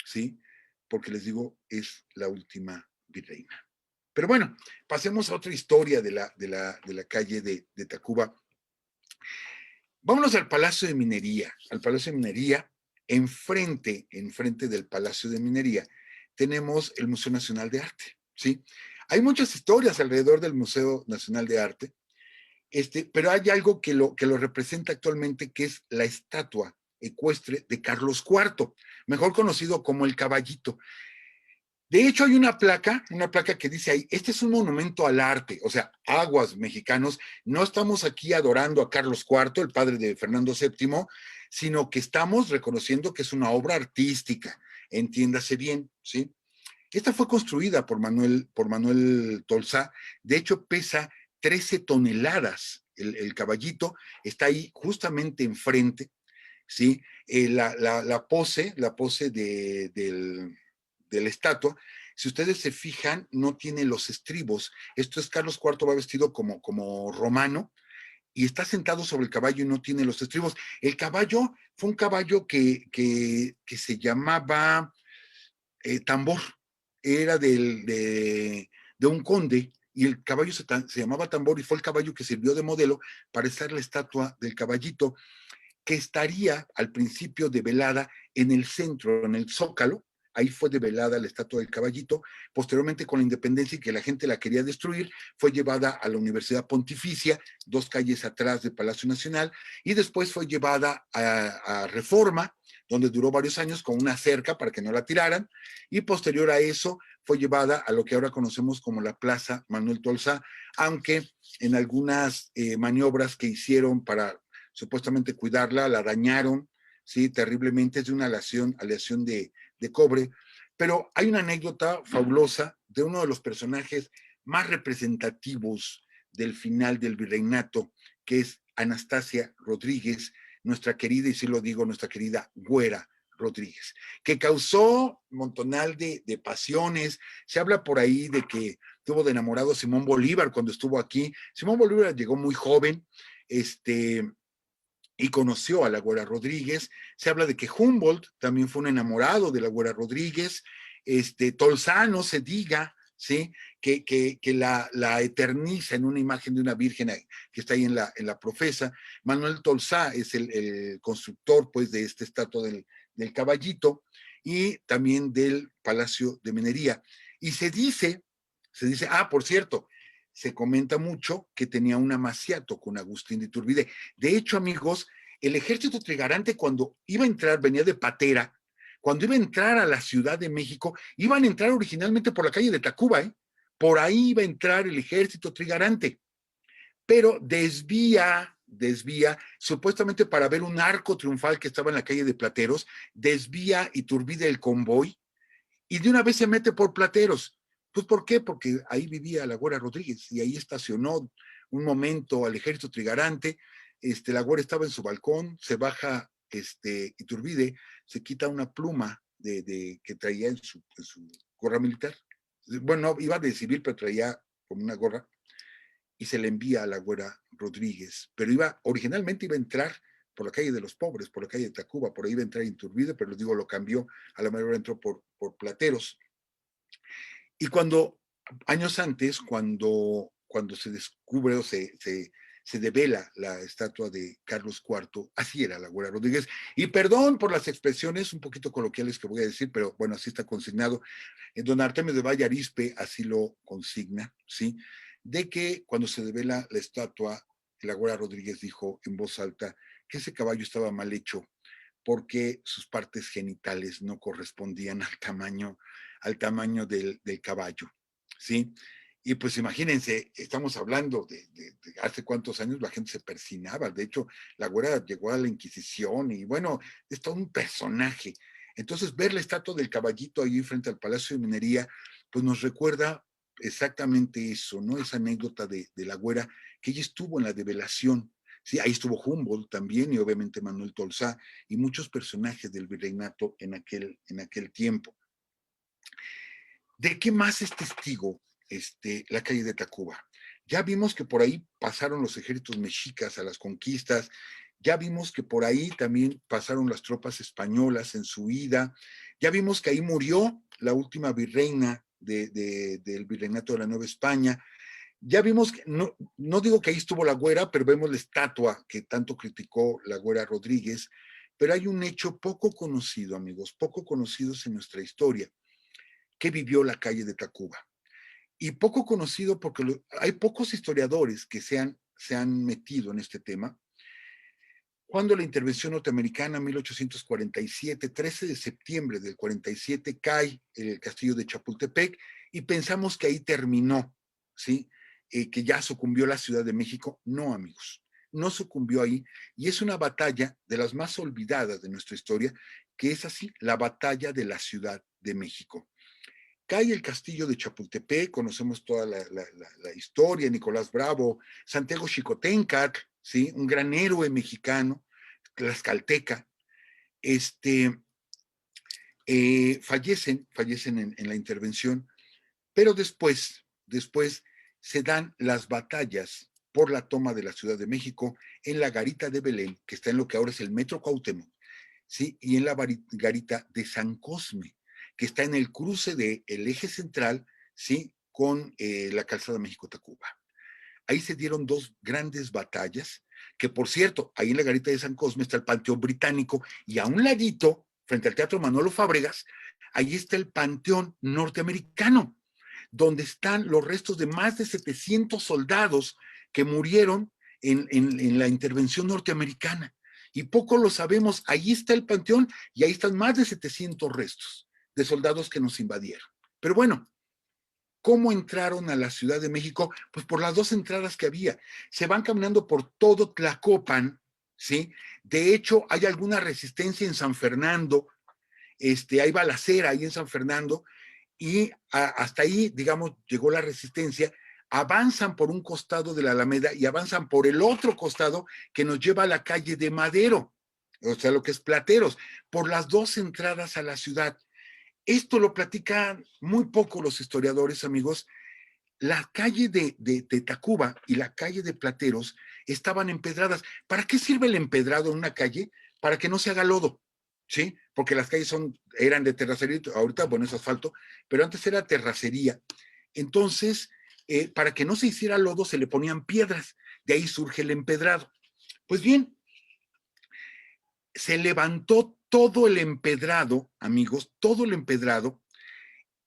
¿sí? Porque les digo, es la última virreina. Pero bueno, pasemos a otra historia de la calle de Tacuba. Vámonos al Palacio de Minería. Al Palacio de Minería, enfrente del Palacio de Minería, tenemos el Museo Nacional de Arte, ¿sí? Hay muchas historias alrededor del Museo Nacional de Arte, pero hay algo que lo representa actualmente, que es la estatua ecuestre de Carlos IV, mejor conocido como el Caballito. De hecho, hay una placa que dice ahí, este es un monumento al arte, o sea, aguas mexicanos, no estamos aquí adorando a Carlos IV, el padre de Fernando VII, sino que estamos reconociendo que es una obra artística, entiéndase bien, ¿sí? Esta fue construida por Manuel Tolsá, de hecho pesa 13 toneladas, el caballito está ahí justamente enfrente, ¿sí? La pose de la estatua, si ustedes se fijan, no tiene los estribos. Esto es Carlos IV, va vestido como romano y está sentado sobre el caballo y no tiene los estribos. El caballo fue un caballo que se llamaba Tambor, era de un conde y el caballo se llamaba Tambor y fue el caballo que sirvió de modelo para hacer la estatua del caballito que estaría al principio develada en el centro, en el Zócalo. Ahí fue develada la estatua del caballito. Posteriormente, con la independencia y que la gente la quería destruir, fue llevada a la Universidad Pontificia, 2 calles atrás del Palacio Nacional, y después fue llevada a Reforma, donde duró varios años con una cerca para que no la tiraran, y posterior a eso fue llevada a lo que ahora conocemos como la Plaza Manuel Tolsá, aunque en algunas maniobras que hicieron para supuestamente cuidarla, la dañaron, ¿sí? Terriblemente, es de una aleación de cobre. Pero hay una anécdota fabulosa de uno de los personajes más representativos del final del virreinato, que es Anastasia Rodríguez, nuestra querida, y sí lo digo, nuestra querida Güera Rodríguez, que causó un montonal de pasiones. Se habla por ahí de que tuvo de enamorado a Simón Bolívar cuando estuvo aquí. Simón Bolívar llegó muy joven, y conoció a la Güera Rodríguez. Se habla de que Humboldt también fue un enamorado de la Güera Rodríguez. Tolsá, no se diga, ¿sí? Que la eterniza en una imagen de una virgen que está ahí en la profesa. Manuel Tolsá es el constructor, pues, de esta estatua del caballito y también del Palacio de Minería. Y por cierto, se comenta mucho que tenía un amaciato con Agustín de Iturbide. De hecho, amigos, el ejército trigarante cuando iba a entrar, venía de Patera, cuando iba a entrar a la Ciudad de México, iban a entrar originalmente por la calle de Tacuba, ¿eh? Por ahí iba a entrar el ejército trigarante, pero desvía, supuestamente para ver un arco triunfal que estaba en la calle de Plateros, desvía Iturbide el convoy y de una vez se mete por Plateros. Pues, ¿por qué? Porque ahí vivía la Güera Rodríguez y ahí estacionó un momento al ejército trigarante. La Güera estaba en su balcón, se baja Iturbide, se quita una pluma que traía en su gorra militar. Bueno, no, iba de civil, pero traía como una gorra y se le envía a la Güera Rodríguez. Pero originalmente iba a entrar por la calle de los Pobres, por la calle de Tacuba, por ahí iba a entrar Iturbide, pero les digo, lo cambió, a la mayor entró por Plateros. Y años antes, cuando se descubre o se devela la estatua de Carlos IV, así era la Güera Rodríguez. Y perdón por las expresiones un poquito coloquiales que voy a decir, pero bueno, así está consignado. Don Artemio de Valle Arizpe así lo consigna, ¿sí? De que cuando se devela la estatua, la Güera Rodríguez dijo en voz alta que ese caballo estaba mal hecho porque sus partes genitales no correspondían al tamaño al tamaño del caballo, ¿sí? Y pues imagínense, estamos hablando de hace cuántos años la gente se persinaba. De hecho, la güera llegó a la Inquisición y bueno, es todo un personaje. Entonces, ver la estatua del caballito ahí frente al Palacio de Minería, pues nos recuerda exactamente eso, ¿no? Esa anécdota de la güera, que ella estuvo en la develación. Sí, ahí estuvo Humboldt también y obviamente Manuel Tolsá y muchos personajes del virreinato en aquel tiempo. ¿De qué más es testigo la calle de Tacuba? Ya vimos que por ahí pasaron los ejércitos mexicas a las conquistas, ya vimos que por ahí también pasaron las tropas españolas en su ida, ya vimos que ahí murió la última virreina del virreinato de la Nueva España, ya vimos que, no digo que ahí estuvo la güera, pero vemos la estatua que tanto criticó la güera Rodríguez, pero hay un hecho poco conocido, amigos, poco conocidos en nuestra historia, que vivió la calle de Tacuba. Y poco conocido porque hay pocos historiadores que se han metido en este tema. Cuando la intervención norteamericana, 1847, 13 de septiembre del 47, cae el castillo de Chapultepec y pensamos que ahí terminó, ¿sí? Que ya sucumbió la Ciudad de México. No, amigos, no sucumbió ahí. Y es una batalla de las más olvidadas de nuestra historia, que es así, la batalla de la Ciudad de México. Cae el castillo de Chapultepec, conocemos toda la historia, Nicolás Bravo, Santiago Xicoténcac, ¿sí? Un gran héroe mexicano, tlaxcalteca, fallecen en la intervención, pero después se dan las batallas por la toma de la Ciudad de México en la garita de Belén, que está en lo que ahora es el Metro Cuauhtémoc, ¿sí? Y en la garita de San Cosme, que está en el cruce del eje central, ¿sí? Con la calzada México-Tacuba. Ahí se dieron dos grandes batallas, que por cierto, ahí en la garita de San Cosme está el Panteón Británico y a un ladito, frente al Teatro Manolo Fábregas, ahí está el Panteón Norteamericano, donde están los restos de más de 700 soldados que murieron en la intervención norteamericana. Y poco lo sabemos, ahí está el panteón y ahí están más de 700 restos de soldados que nos invadieron. Pero bueno, ¿cómo entraron a la Ciudad de México? Pues por las dos entradas que había. Se van caminando por todo Tlacopan, ¿sí? De hecho, hay alguna resistencia en San Fernando, hay balacera ahí en San Fernando, y hasta ahí, digamos, llegó la resistencia, avanzan por un costado de la Alameda y avanzan por el otro costado que nos lleva a la calle de Madero, o sea, lo que es Plateros, por las dos entradas a la ciudad. Esto lo platican muy poco los historiadores, amigos. La calle de Tacuba y la calle de Plateros estaban empedradas. ¿Para qué sirve el empedrado en una calle? Para que no se haga lodo, ¿sí? Porque las calles eran de terracería, ahorita, bueno, es asfalto, pero antes era terracería. Entonces, para que no se hiciera lodo, se le ponían piedras. De ahí surge el empedrado. Pues bien, se levantó todo el empedrado, amigos, todo el empedrado,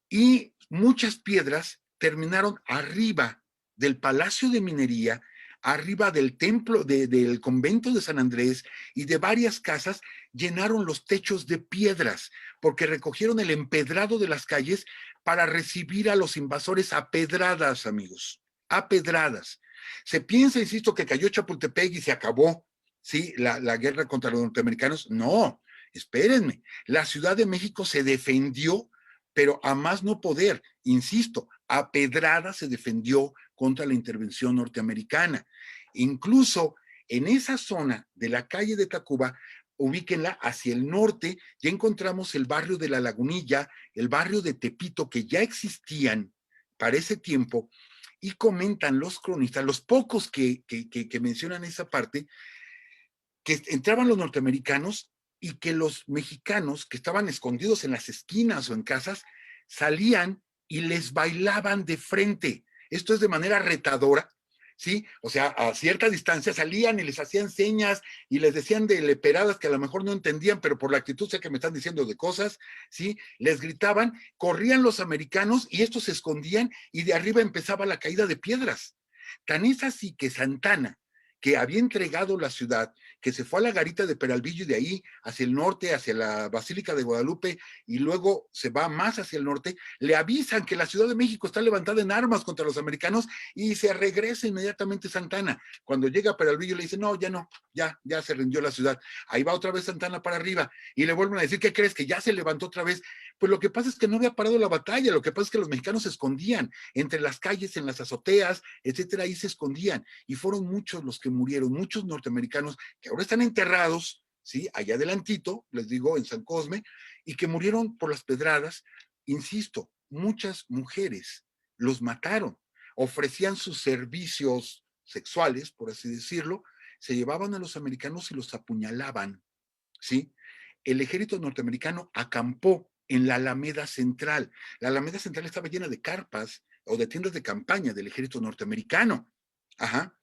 y muchas piedras terminaron arriba del Palacio de Minería, arriba del templo, del convento de San Andrés y de varias casas, llenaron los techos de piedras, porque recogieron el empedrado de las calles para recibir a los invasores a pedradas, amigos, a pedradas. Se piensa, insisto, que cayó Chapultepec y se acabó, ¿sí? La guerra contra los norteamericanos. No, espérenme, la Ciudad de México se defendió, pero a más no poder, insisto, a pedrada se defendió contra la intervención norteamericana. Incluso en esa zona de la calle de Tacuba, ubíquenla hacia el norte, ya encontramos el barrio de La Lagunilla, el barrio de Tepito, que ya existían para ese tiempo, y comentan los cronistas, los pocos que mencionan esa parte, que entraban los norteamericanos y que los mexicanos que estaban escondidos en las esquinas o en casas salían y les bailaban de frente. Esto es de manera retadora, ¿sí? O sea, a cierta distancia salían y les hacían señas y les decían de leperadas que a lo mejor no entendían, pero por la actitud sé que me están diciendo de cosas, ¿sí? Les gritaban, corrían los americanos y estos se escondían y de arriba empezaba la caída de piedras. Tan es así que Santana, que había entregado la ciudad que se fue a la garita de Peralvillo y de ahí hacia el norte, hacia la Basílica de Guadalupe, y luego se va más hacia el norte, le avisan que la Ciudad de México está levantada en armas contra los americanos y se regresa inmediatamente Santana. Cuando llega a Peralvillo le dice, no, ya se rindió la ciudad. Ahí va otra vez Santana para arriba y le vuelven a decir, ¿qué crees? Que ya se levantó otra vez. Pues lo que pasa es que no había parado la batalla, lo que pasa es que los mexicanos se escondían entre las calles, en las azoteas, etcétera, ahí se escondían y fueron muchos los que murieron, muchos norteamericanos que ahora están enterrados, ¿sí? Allá adelantito, les digo, en San Cosme, y que murieron por las pedradas. Insisto, muchas mujeres los mataron, ofrecían sus servicios sexuales, por así decirlo, se llevaban a los americanos y los apuñalaban, ¿sí? El ejército norteamericano acampó en la Alameda Central. La Alameda Central estaba llena de carpas o de tiendas de campaña del ejército norteamericano. Ajá.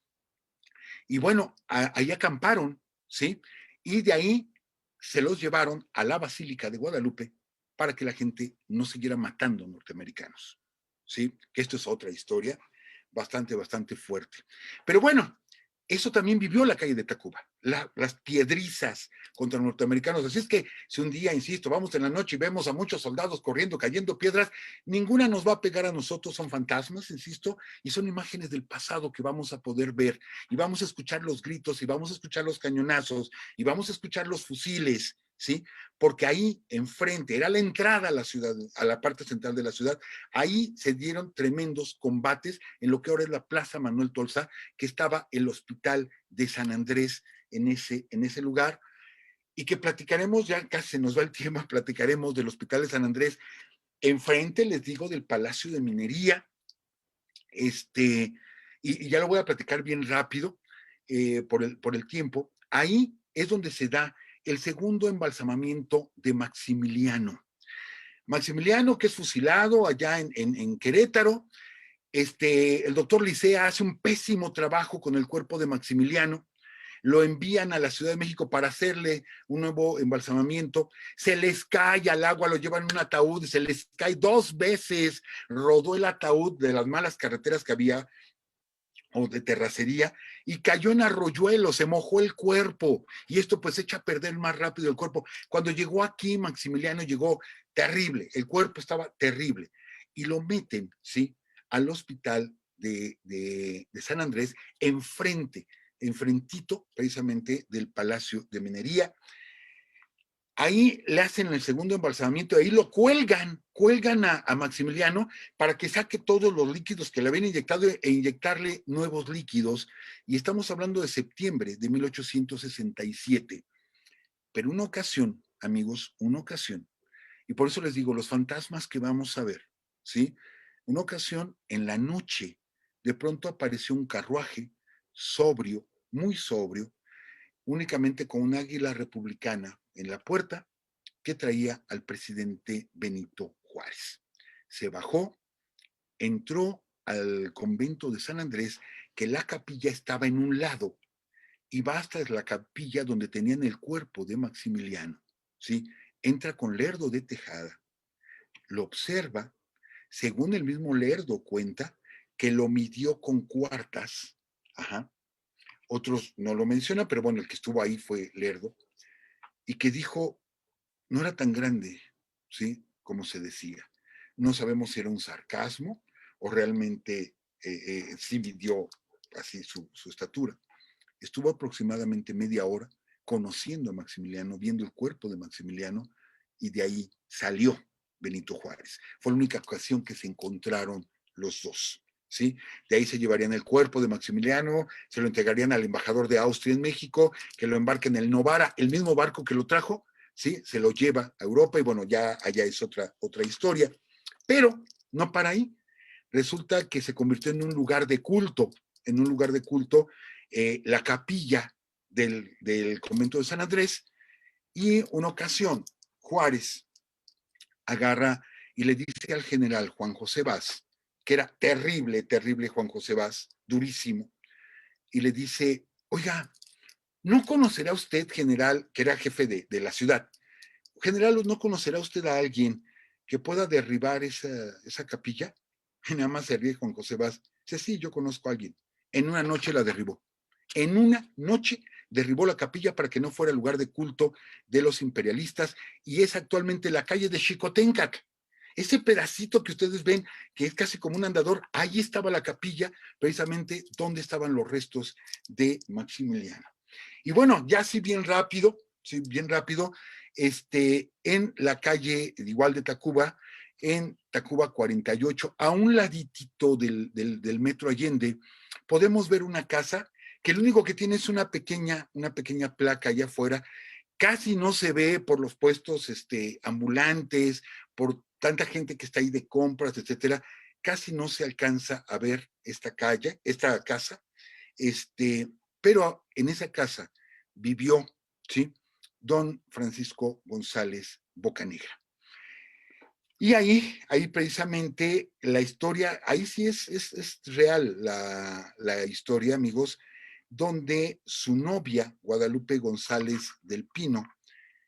Y bueno, ahí acamparon, ¿sí? Y de ahí se los llevaron a la Basílica de Guadalupe para que la gente no siguiera matando norteamericanos, ¿sí? Que esto es otra historia bastante fuerte. Pero bueno, eso también vivió la calle de Tacuba, las piedrizas contra los norteamericanos. Así es que si un día, insisto, vamos en la noche y vemos a muchos soldados corriendo, cayendo piedras, ninguna nos va a pegar a nosotros, son fantasmas, insisto, y son imágenes del pasado que vamos a poder ver, y vamos a escuchar los gritos, y vamos a escuchar los cañonazos, y vamos a escuchar los fusiles, ¿sí? Porque ahí enfrente, era la entrada a la ciudad, a la parte central de la ciudad, ahí se dieron tremendos combates en lo que ahora es la Plaza Manuel Tolsa, que estaba el Hospital de San Andrés en ese lugar, y que platicaremos, ya casi se nos va el tiempo, platicaremos del Hospital de San Andrés, enfrente, les digo, del Palacio de Minería, y ya lo voy a platicar bien rápido por el tiempo. Ahí es donde se da el segundo embalsamamiento de Maximiliano. Maximiliano, que es fusilado allá en Querétaro. El doctor Licea hace un pésimo trabajo con el cuerpo de Maximiliano, lo envían a la Ciudad de México para hacerle un nuevo embalsamamiento, se les cae al agua, lo llevan en un ataúd, se les cae 2 veces, rodó el ataúd de las malas carreteras que había, o de terracería, y cayó en arroyuelo, se mojó el cuerpo, y esto pues echa a perder más rápido el cuerpo. Cuando llegó aquí, Maximiliano llegó terrible, el cuerpo estaba terrible, y lo meten, ¿sí?, al hospital de San Andrés, enfrentito precisamente del Palacio de Minería. Ahí le hacen el segundo embalsamamiento, ahí lo cuelgan a Maximiliano para que saque todos los líquidos que le habían inyectado e inyectarle nuevos líquidos. Y estamos hablando de septiembre de 1867. Pero una ocasión, amigos, una ocasión, y por eso les digo, los fantasmas que vamos a ver, ¿sí? Una ocasión, en la noche, de pronto apareció un carruaje sobrio, muy sobrio, únicamente con un águila republicana en la puerta, que traía al presidente Benito Juárez. Se bajó, entró al convento de San Andrés, que la capilla estaba en un lado, y va hasta la capilla donde tenían el cuerpo de Maximiliano, ¿sí? Entra con Lerdo de Tejada, lo observa, según el mismo Lerdo cuenta, que lo midió con cuartas, ajá. Otros no lo mencionan, pero bueno, el que estuvo ahí fue Lerdo, y que dijo, no era tan grande, ¿sí?, como se decía. No sabemos si era un sarcasmo o realmente sí midió así su estatura. Estuvo aproximadamente media hora conociendo a Maximiliano, viendo el cuerpo de Maximiliano, y de ahí salió Benito Juárez. Fue la única ocasión que se encontraron los dos, ¿sí? De ahí se llevarían el cuerpo de Maximiliano, se lo entregarían al embajador de Austria en México, que lo embarque en el Novara, el mismo barco que lo trajo, ¿sí? Se lo lleva a Europa y bueno, ya allá es otra historia. Pero no para ahí. Resulta que se convirtió en un lugar de culto, la capilla del convento de San Andrés, y una ocasión Juárez agarra y le dice al general Juan José Vaz, que era terrible Juan José Vaz, durísimo, y le dice, oiga, ¿no conocerá usted, general, que era jefe de la ciudad? General, ¿no conocerá usted a alguien que pueda derribar esa capilla? Y nada más se ríe Juan José Vaz. Dice, sí, yo conozco a alguien. En una noche la derribó. En una noche derribó la capilla para que no fuera lugar de culto de los imperialistas y es actualmente la calle de Xicoténcac. Ese pedacito que ustedes ven, que es casi como un andador, ahí estaba la capilla, precisamente donde estaban los restos de Maximiliano. Y bueno, ya sí, bien rápido, en la calle igual de Tacuba, en Tacuba 48, a un laditito del Metro Allende, podemos ver una casa que lo único que tiene es una pequeña placa allá afuera. Casi no se ve por los puestos ambulantes, por tanta gente que está ahí de compras, etcétera. Casi no se alcanza a ver esta casa, pero en esa casa vivió, ¿sí? Don Francisco González Bocanegra. Y ahí precisamente la historia, ahí sí es real la historia, amigos, donde su novia, Guadalupe González del Pino,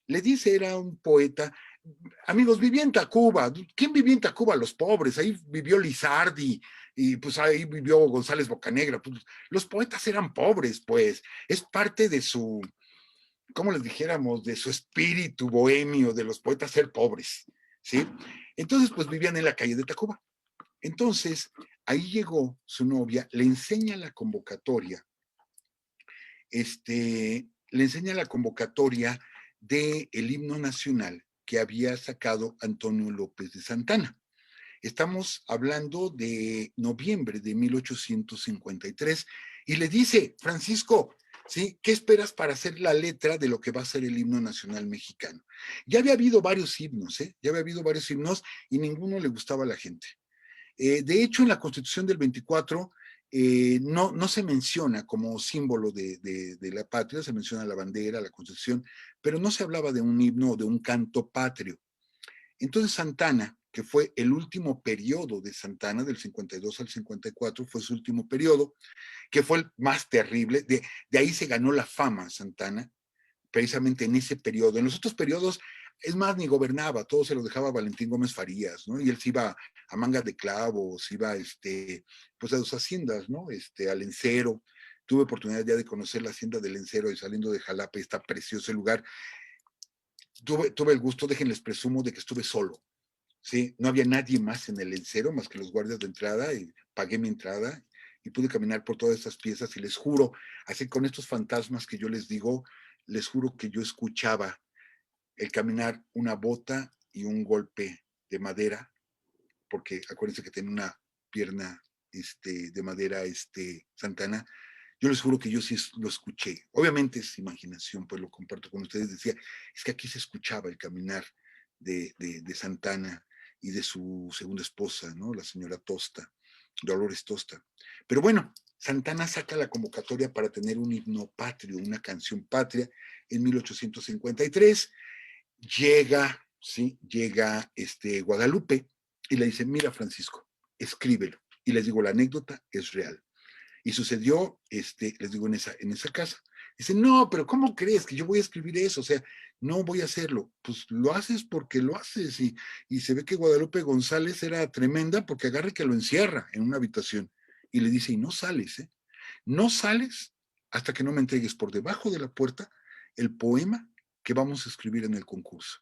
le dice, era un poeta, amigos, vivía en Tacuba. ¿Quién vivía en Tacuba? Los pobres. Ahí vivió Lizardi y pues ahí vivió González Bocanegra. Pues, los poetas eran pobres, pues. Es parte de su, ¿cómo les dijéramos? De su espíritu bohemio de los poetas ser pobres, ¿sí? Entonces, pues vivían en la calle de Tacuba. Entonces, ahí llegó su novia, le enseña la convocatoria, le enseña la convocatoria del himno nacional que había sacado Antonio López de Santana. Estamos hablando de noviembre de 1853 y le dice, Francisco, ¿sí? ¿Qué esperas para hacer la letra de lo que va a ser el himno nacional mexicano? Ya había habido varios himnos, ya había habido varios himnos y ninguno le gustaba a la gente. De hecho, en la Constitución del 24 no se menciona como símbolo de la patria, se menciona la bandera, la Constitución, pero no se hablaba de un himno o de un canto patrio. Entonces Santana, que fue el último periodo de Santana, del 52 al 54, fue su último periodo, que fue el más terrible, de ahí se ganó la fama Santana, precisamente en ese periodo. En los otros periodos, es más, ni gobernaba, todo se lo dejaba Valentín Gómez Farías, ¿no? Y él se iba a mangas de clavos, iba pues a sus haciendas, ¿no? Al Lencero. Tuve oportunidad ya de conocer la hacienda del Lencero y saliendo de Jalapa, está precioso el lugar. Tuve el gusto, déjenles presumo, de que estuve solo, ¿sí? No había nadie más en el Lencero más que los guardias de entrada y pagué mi entrada y pude caminar por todas estas piezas y les juro, así con estos fantasmas que yo les digo, les juro que yo escuchaba el caminar una bota y un golpe de madera, porque acuérdense que tiene una pierna de madera Santana. Yo les juro que yo sí lo escuché. Obviamente es imaginación, pues lo comparto con ustedes. Decía, es que aquí se escuchaba el caminar de Santana y de su segunda esposa, ¿no? La señora Tosta, Dolores Tosta. Pero bueno, Santana saca la convocatoria para tener un himno patrio, una canción patria en 1853. Llega, ¿sí? Llega Guadalupe y le dice, mira Francisco, escríbelo. Y les digo, la anécdota es real. Y sucedió, les digo, en esa casa. Dice, no, pero ¿cómo crees que yo voy a escribir eso? O sea, no voy a hacerlo. Pues lo haces porque lo haces. Y se ve que Guadalupe González era tremenda porque agarra y que lo encierra en una habitación. Y le dice, y no sales, ¿eh? No sales hasta que no me entregues por debajo de la puerta el poema que vamos a escribir en el concurso.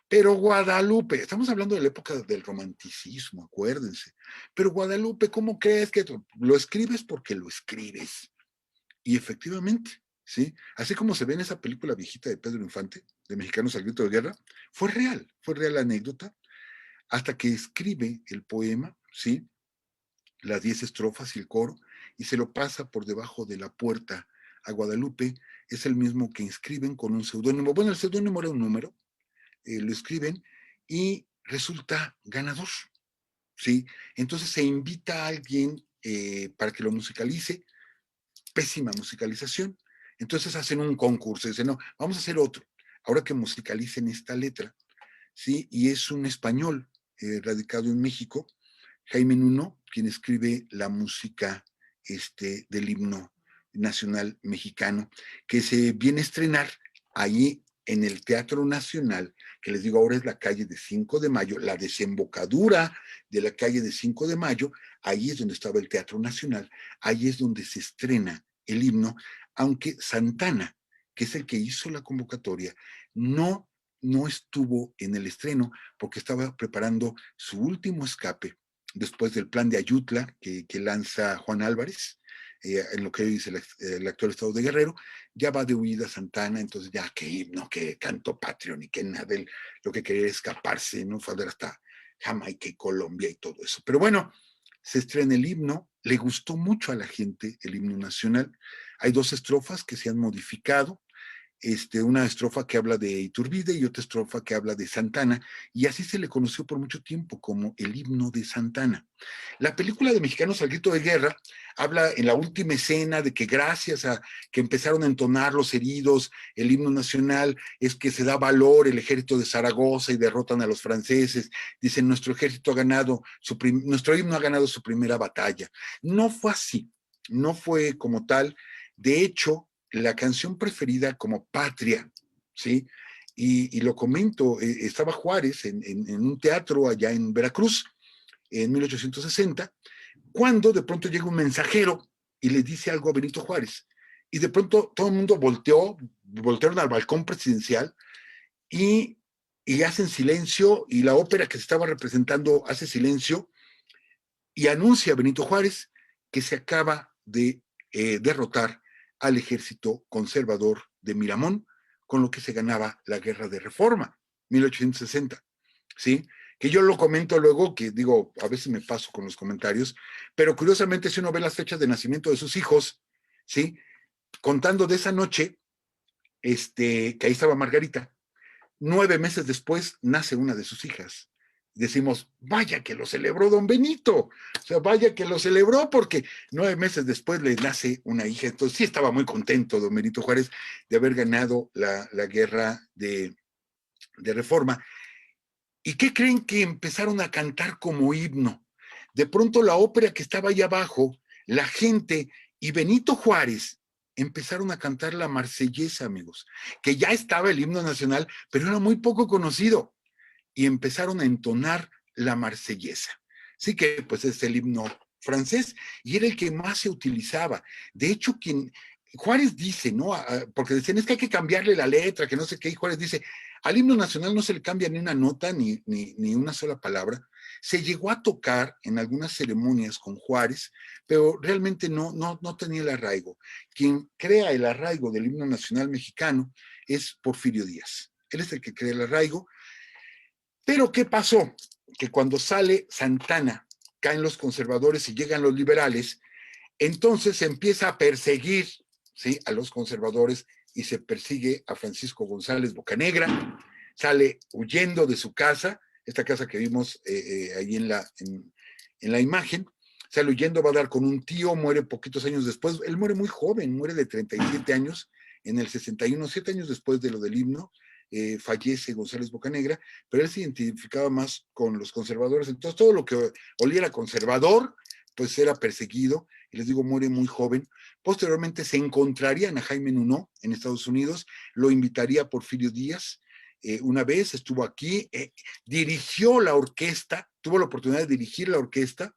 Pero Guadalupe, estamos hablando de la época del romanticismo, acuérdense. Pero Guadalupe, ¿cómo crees que lo escribes? Porque lo escribes. Y efectivamente, ¿sí? Así como se ve en esa película viejita de Pedro Infante, de Mexicanos al Grito de Guerra, fue real la anécdota, hasta que escribe el poema, ¿sí? Las 10 estrofas y el coro, y se lo pasa por debajo de la puerta a Guadalupe. Es el mismo que inscriben con un seudónimo. Bueno, el seudónimo era un número, lo escriben y resulta ganador, ¿sí? Entonces se invita a alguien para que lo musicalice, pésima musicalización. Entonces hacen un concurso, dicen, no, vamos a hacer otro, ahora que musicalicen esta letra, ¿sí? Y es un español radicado en México, Jaime Nuno, quien escribe la música del himno nacional mexicano, que se viene a estrenar ahí en el Teatro Nacional, que les digo ahora es la calle de 5 de Mayo, la desembocadura de la calle de 5 de Mayo, ahí es donde estaba el Teatro Nacional, ahí es donde se estrena el himno, aunque Santana, que es el que hizo la convocatoria, no estuvo en el estreno porque estaba preparando su último escape después del plan de Ayutla que lanza Juan Álvarez, en lo que hoy dice el actual estado de Guerrero. Ya va de huida Santana, entonces ya qué himno, qué canto patrio, ni qué nada, él lo que quería era escaparse, ¿no? Fue a ver hasta Jamaica y Colombia y todo eso. Pero bueno, se estrena el himno, le gustó mucho a la gente el himno nacional. Hay dos estrofas que se han modificado, una estrofa que habla de Iturbide y otra estrofa que habla de Santana, y así se le conoció por mucho tiempo como el himno de Santana. La película de Mexicanos al Grito de Guerra habla en la última escena de que gracias a que empezaron a entonar los heridos el himno nacional es que se da valor el ejército de Zaragoza y derrotan a los franceses. Dicen, nuestro ejército ha ganado, nuestro himno ha ganado su primera batalla. No fue así, no fue como tal. De hecho, la canción preferida como patria, ¿sí? Y lo comento, estaba Juárez en un teatro allá en Veracruz en 1860, cuando de pronto llega un mensajero y le dice algo a Benito Juárez. Y de pronto todo el mundo voltearon al balcón presidencial y, y hacen silencio, y la ópera que se estaba representando hace silencio, y anuncia a Benito Juárez que se acaba de derrotar al ejército conservador de Miramón, con lo que se ganaba la guerra de Reforma, 1860, ¿sí? Que yo lo comento luego, que digo, a veces me paso con los comentarios, pero curiosamente si uno ve las fechas de nacimiento de sus hijos, ¿sí? Contando de esa noche, que ahí estaba Margarita, 9 meses después nace una de sus hijas. Decimos, vaya que lo celebró don Benito, o sea, vaya que lo celebró porque 9 meses después le nace una hija. Entonces sí estaba muy contento don Benito Juárez de haber ganado la guerra de Reforma. ¿Y qué creen que empezaron a cantar como himno? De pronto la ópera que estaba ahí abajo, la gente y Benito Juárez empezaron a cantar la Marsellesa, amigos, que ya estaba el himno nacional, pero era muy poco conocido, y empezaron a entonar la Marsellesa. Sí que pues es el himno francés y era el que más se utilizaba. De hecho, Juárez dice, ¿no? Porque decían, es que hay que cambiarle la letra, que no sé qué, y Juárez dice, al himno nacional no se le cambia ni una nota ni una sola palabra. Se llegó a tocar en algunas ceremonias con Juárez, pero realmente no tenía el arraigo. Quien crea el arraigo del himno nacional mexicano es Porfirio Díaz. Él es el que crea el arraigo. Pero ¿qué pasó? Que cuando sale Santana, caen los conservadores y llegan los liberales, entonces se empieza a perseguir, ¿sí?, a los conservadores, y se persigue a Francisco González Bocanegra, sale huyendo de su casa, esta casa que vimos ahí en la imagen, sale huyendo, va a dar con un tío, muere poquitos años después, él muere muy joven, muere de 37 años, en el 61, 7 años después de lo del himno, fallece González Bocanegra, pero él se identificaba más con los conservadores, entonces todo lo que oliera conservador, pues era perseguido, y les digo, muere muy joven. Posteriormente se encontrarían a Jaime Nuno en Estados Unidos, lo invitaría Porfirio Díaz, una vez estuvo aquí, dirigió la orquesta, tuvo la oportunidad de dirigir la orquesta,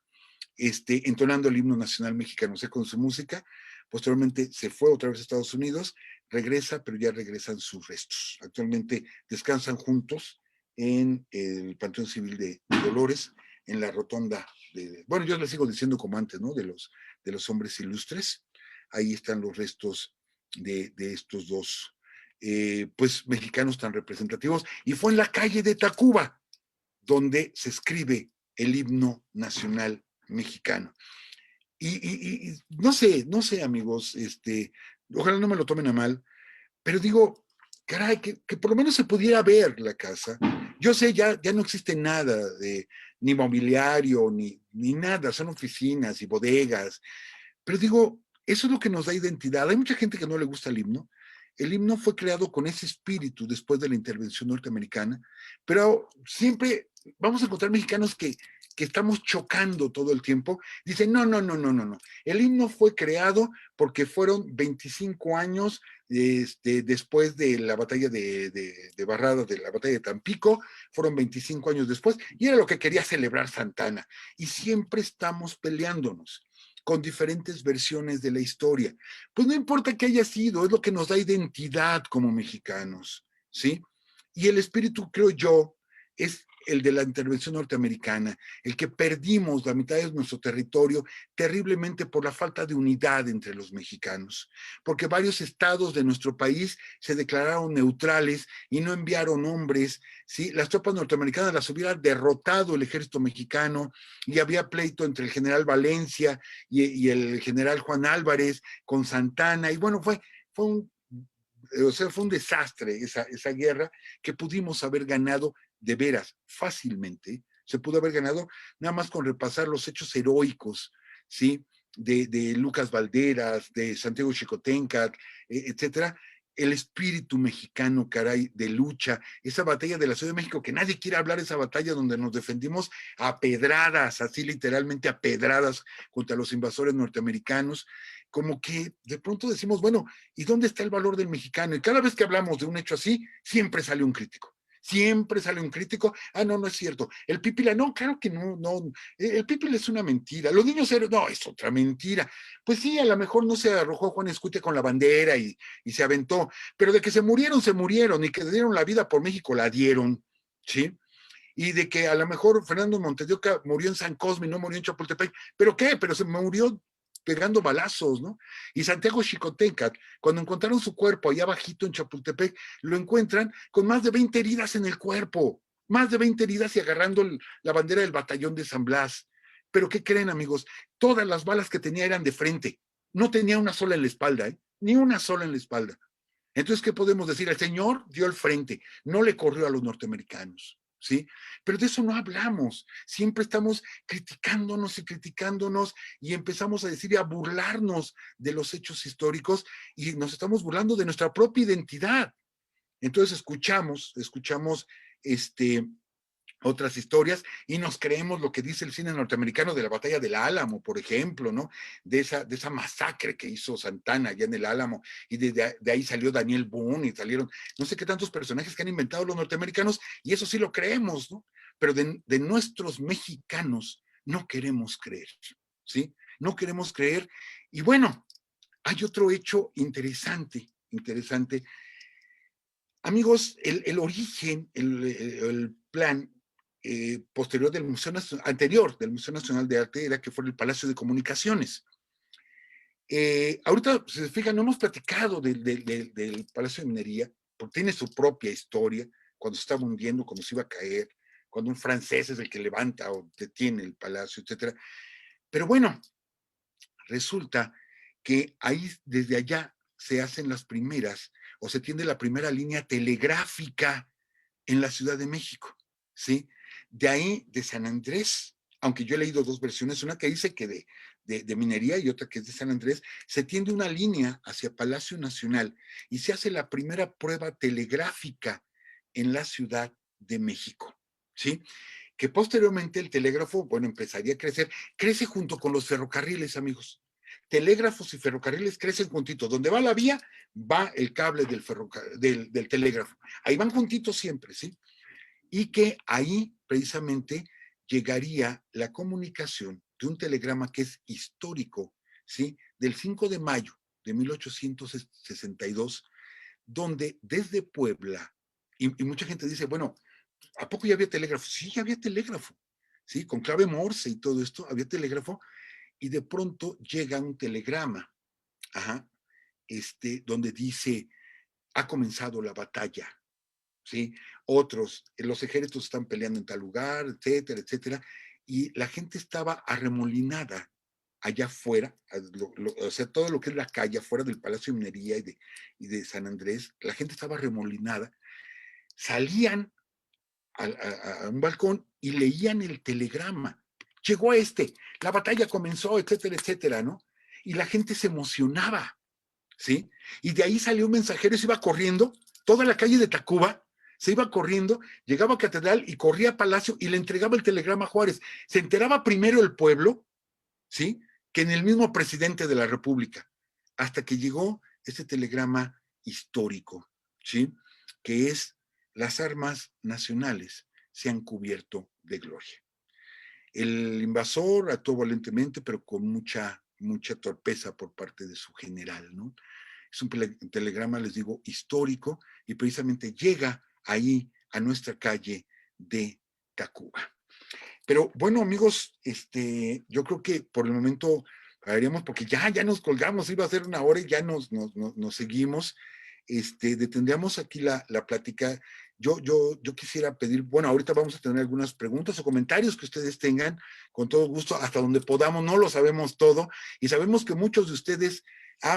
entonando el himno nacional mexicano, o sea, con su música. Posteriormente se fue otra vez a Estados Unidos, regresa, pero ya regresan sus restos. Actualmente descansan juntos en el Panteón Civil de Dolores, en la rotonda bueno, yo les sigo diciendo como antes, ¿no? De los hombres ilustres. Ahí están los restos de estos dos, pues, mexicanos tan representativos. Y fue en la calle de Tacuba donde se escribe el himno nacional mexicano. Y no sé, amigos, ojalá no me lo tomen a mal, pero digo, caray, que por lo menos se pudiera ver la casa. Yo sé, ya no existe nada ni mobiliario, ni nada, son oficinas y bodegas, pero digo, eso es lo que nos da identidad. Hay mucha gente que no le gusta el himno. El himno fue creado con ese espíritu después de la intervención norteamericana, pero siempre vamos a encontrar mexicanos que estamos chocando todo el tiempo. Dicen, no. El himno fue creado porque fueron 25 años después de la batalla de Barrada, de la batalla de Tampico, fueron 25 años después, y era lo que quería celebrar Santana. Y siempre estamos peleándonos. con diferentes versiones de la historia. Pues no importa que haya sido, es lo que nos da identidad como mexicanos, ¿sí? Y el espíritu, creo yo, es el de la intervención norteamericana, el que perdimos la mitad de nuestro territorio terriblemente por la falta de unidad entre los mexicanos, porque varios estados de nuestro país se declararon neutrales y no enviaron hombres, ¿sí? Las tropas norteamericanas las hubiera derrotado el ejército mexicano y había pleito entre el general Valencia y el general Juan Álvarez con Santana, y bueno, fue un o sea, fue un desastre esa guerra que pudimos haber ganado de veras fácilmente. Se pudo haber ganado nada más con repasar los hechos heroicos, ¿sí? De Lucas Valderas, de Santiago Xicoténcatl, etcétera. El espíritu mexicano, caray, de lucha, esa batalla de la Ciudad de México, que nadie quiere hablar de esa batalla donde nos defendimos a pedradas, así literalmente a pedradas contra los invasores norteamericanos, como que de pronto decimos, bueno, ¿y dónde está el valor del mexicano? Y cada vez que hablamos de un hecho así, siempre sale un crítico. Siempre sale un crítico, no, no es cierto. El Pípila, no, claro que no, no. El Pípila es una mentira. Los niños héroes, no, es otra mentira. Pues sí, a lo mejor no se arrojó Juan Escutia con la bandera y se aventó, pero de que se murieron, y que dieron la vida por México, la dieron, ¿sí? Y de que a lo mejor Fernando Montes de Oca murió en San Cosme y no murió en Chapultepec, pero ¿qué? Pero se murió pegando balazos, ¿no? Y Santiago Xicoténcatl, cuando encontraron su cuerpo allá bajito en Chapultepec, lo encuentran con más de 20 heridas en el cuerpo, más de 20 heridas y agarrando la bandera del batallón de San Blas. Pero ¿qué creen, amigos? Todas las balas que tenía eran de frente, no tenía una sola en la espalda, ¿eh? Ni una sola en la espalda. Entonces, ¿qué podemos decir? El señor dio el frente, no le corrió a los norteamericanos, ¿sí? Pero de eso no hablamos. Siempre estamos criticándonos y empezamos a decir y a burlarnos de los hechos históricos y nos estamos burlando de nuestra propia identidad. Entonces escuchamos otras historias y nos creemos lo que dice el cine norteamericano de la batalla del Álamo, por ejemplo, ¿no? De esa masacre que hizo Santana allá en el Álamo, y de ahí salió Daniel Boone y salieron no sé qué tantos personajes que han inventado los norteamericanos, y eso sí lo creemos, ¿no? Pero de nuestros mexicanos no queremos creer, ¿sí? No queremos creer. Y bueno, hay otro hecho interesante. Amigos, el origen, el plan posterior del Museo Nacional, anterior del Museo Nacional de Arte, era que fuera el Palacio de Comunicaciones. Ahorita, si se fijan, no hemos platicado del Palacio de Minería, porque tiene su propia historia, cuando se estaba hundiendo, cuando se iba a caer, cuando un francés es el que levanta o detiene el palacio, etcétera. Pero bueno, resulta que ahí, desde allá, se hacen las primeras, o se tiende la primera línea telegráfica en la Ciudad de México, ¿sí? De ahí, de San Andrés, aunque yo he leído dos versiones, una que dice que de minería y otra que es de San Andrés, se tiende una línea hacia Palacio Nacional y se hace la primera prueba telegráfica en la Ciudad de México, ¿sí? Que posteriormente el telégrafo, bueno, empezaría a crecer, crece junto con los ferrocarriles, amigos. Telégrafos y ferrocarriles crecen juntitos. Donde va la vía, va el cable del telégrafo. Ahí van juntitos siempre, ¿sí? Y que ahí precisamente llegaría la comunicación de un telegrama que es histórico, ¿sí? Del 5 de mayo de 1862, donde desde Puebla, y mucha gente dice, bueno, ¿a poco ya había telégrafo? Sí, ya había telégrafo, ¿sí? Con clave Morse y todo esto, había telégrafo, y de pronto llega un telegrama, ajá, donde dice, ha comenzado la batalla, ¿sí? Otros, los ejércitos están peleando en tal lugar, etcétera, etcétera, y la gente estaba arremolinada allá afuera, o sea, todo lo que es la calle afuera del Palacio de Minería y de San Andrés, la gente estaba arremolinada, salían a un balcón y leían el telegrama. Llegó la batalla comenzó, etcétera, etcétera, ¿no? Y la gente se emocionaba, ¿sí? Y de ahí salió un mensajero y se iba corriendo, toda la calle de Tacuba, se iba corriendo, llegaba a Catedral y corría a Palacio y le entregaba el telegrama a Juárez. Se enteraba primero el pueblo, ¿sí? Que en el mismo presidente de la República, hasta que llegó este telegrama histórico, ¿sí? Que es: las armas nacionales se han cubierto de gloria. El invasor actuó valientemente, pero con mucha mucha torpeza por parte de su general, ¿no? Es un telegrama, les digo, histórico, y precisamente llega ahí a nuestra calle de Tacuba. Pero bueno, amigos, yo creo que por el momento haríamos, porque ya nos colgamos, iba a ser una hora y ya nos seguimos. Detendríamos aquí la plática. Yo quisiera pedir, bueno, ahorita vamos a tener algunas preguntas o comentarios que ustedes tengan, con todo gusto, hasta donde podamos, no lo sabemos todo, y sabemos que muchos de ustedes,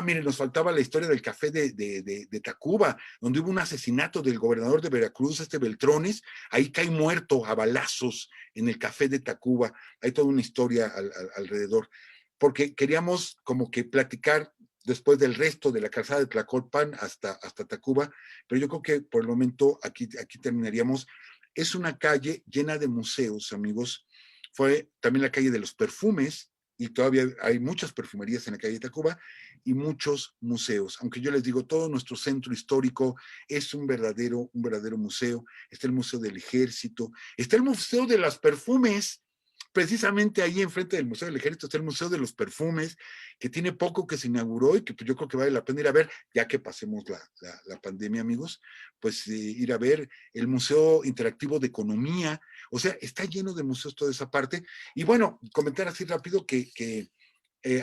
miren, nos faltaba la historia del café de Tacuba, donde hubo un asesinato del gobernador de Veracruz, Beltrones, ahí cae muerto a balazos en el café de Tacuba, hay toda una historia alrededor, porque queríamos como que platicar después del resto de la calzada de Tlacopan hasta Tacuba, pero yo creo que por el momento aquí terminaríamos. Es una calle llena de museos, amigos. Fue también la calle de los perfumes, y todavía hay muchas perfumerías en la calle de Tacuba y muchos museos. Aunque yo les digo, todo nuestro centro histórico es un verdadero museo. Está el Museo del Ejército, está el Museo de los Perfumes. Precisamente ahí enfrente del Museo del Ejército está el Museo de los Perfumes, que tiene poco que se inauguró y que pues, yo creo que vale la pena ir a ver, ya que pasemos la pandemia, amigos, pues ir a ver el Museo Interactivo de Economía. O sea, está lleno de museos toda esa parte. Y bueno, comentar así rápido que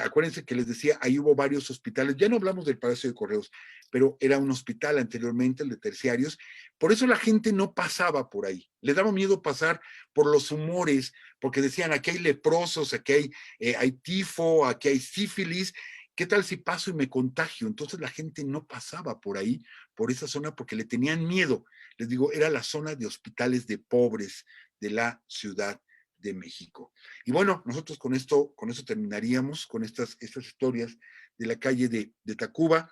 acuérdense que les decía, ahí hubo varios hospitales, ya no hablamos del Palacio de Correos, pero era un hospital anteriormente, el de terciarios, por eso la gente no pasaba por ahí, les daba miedo pasar por los humores, porque decían, aquí hay leprosos, aquí hay tifo, aquí hay sífilis, ¿qué tal si paso y me contagio? Entonces la gente no pasaba por ahí, por esa zona, porque le tenían miedo, les digo, era la zona de hospitales de pobres de la Ciudad de México. Y bueno, nosotros con eso terminaríamos, con estas historias de la calle de Tacuba.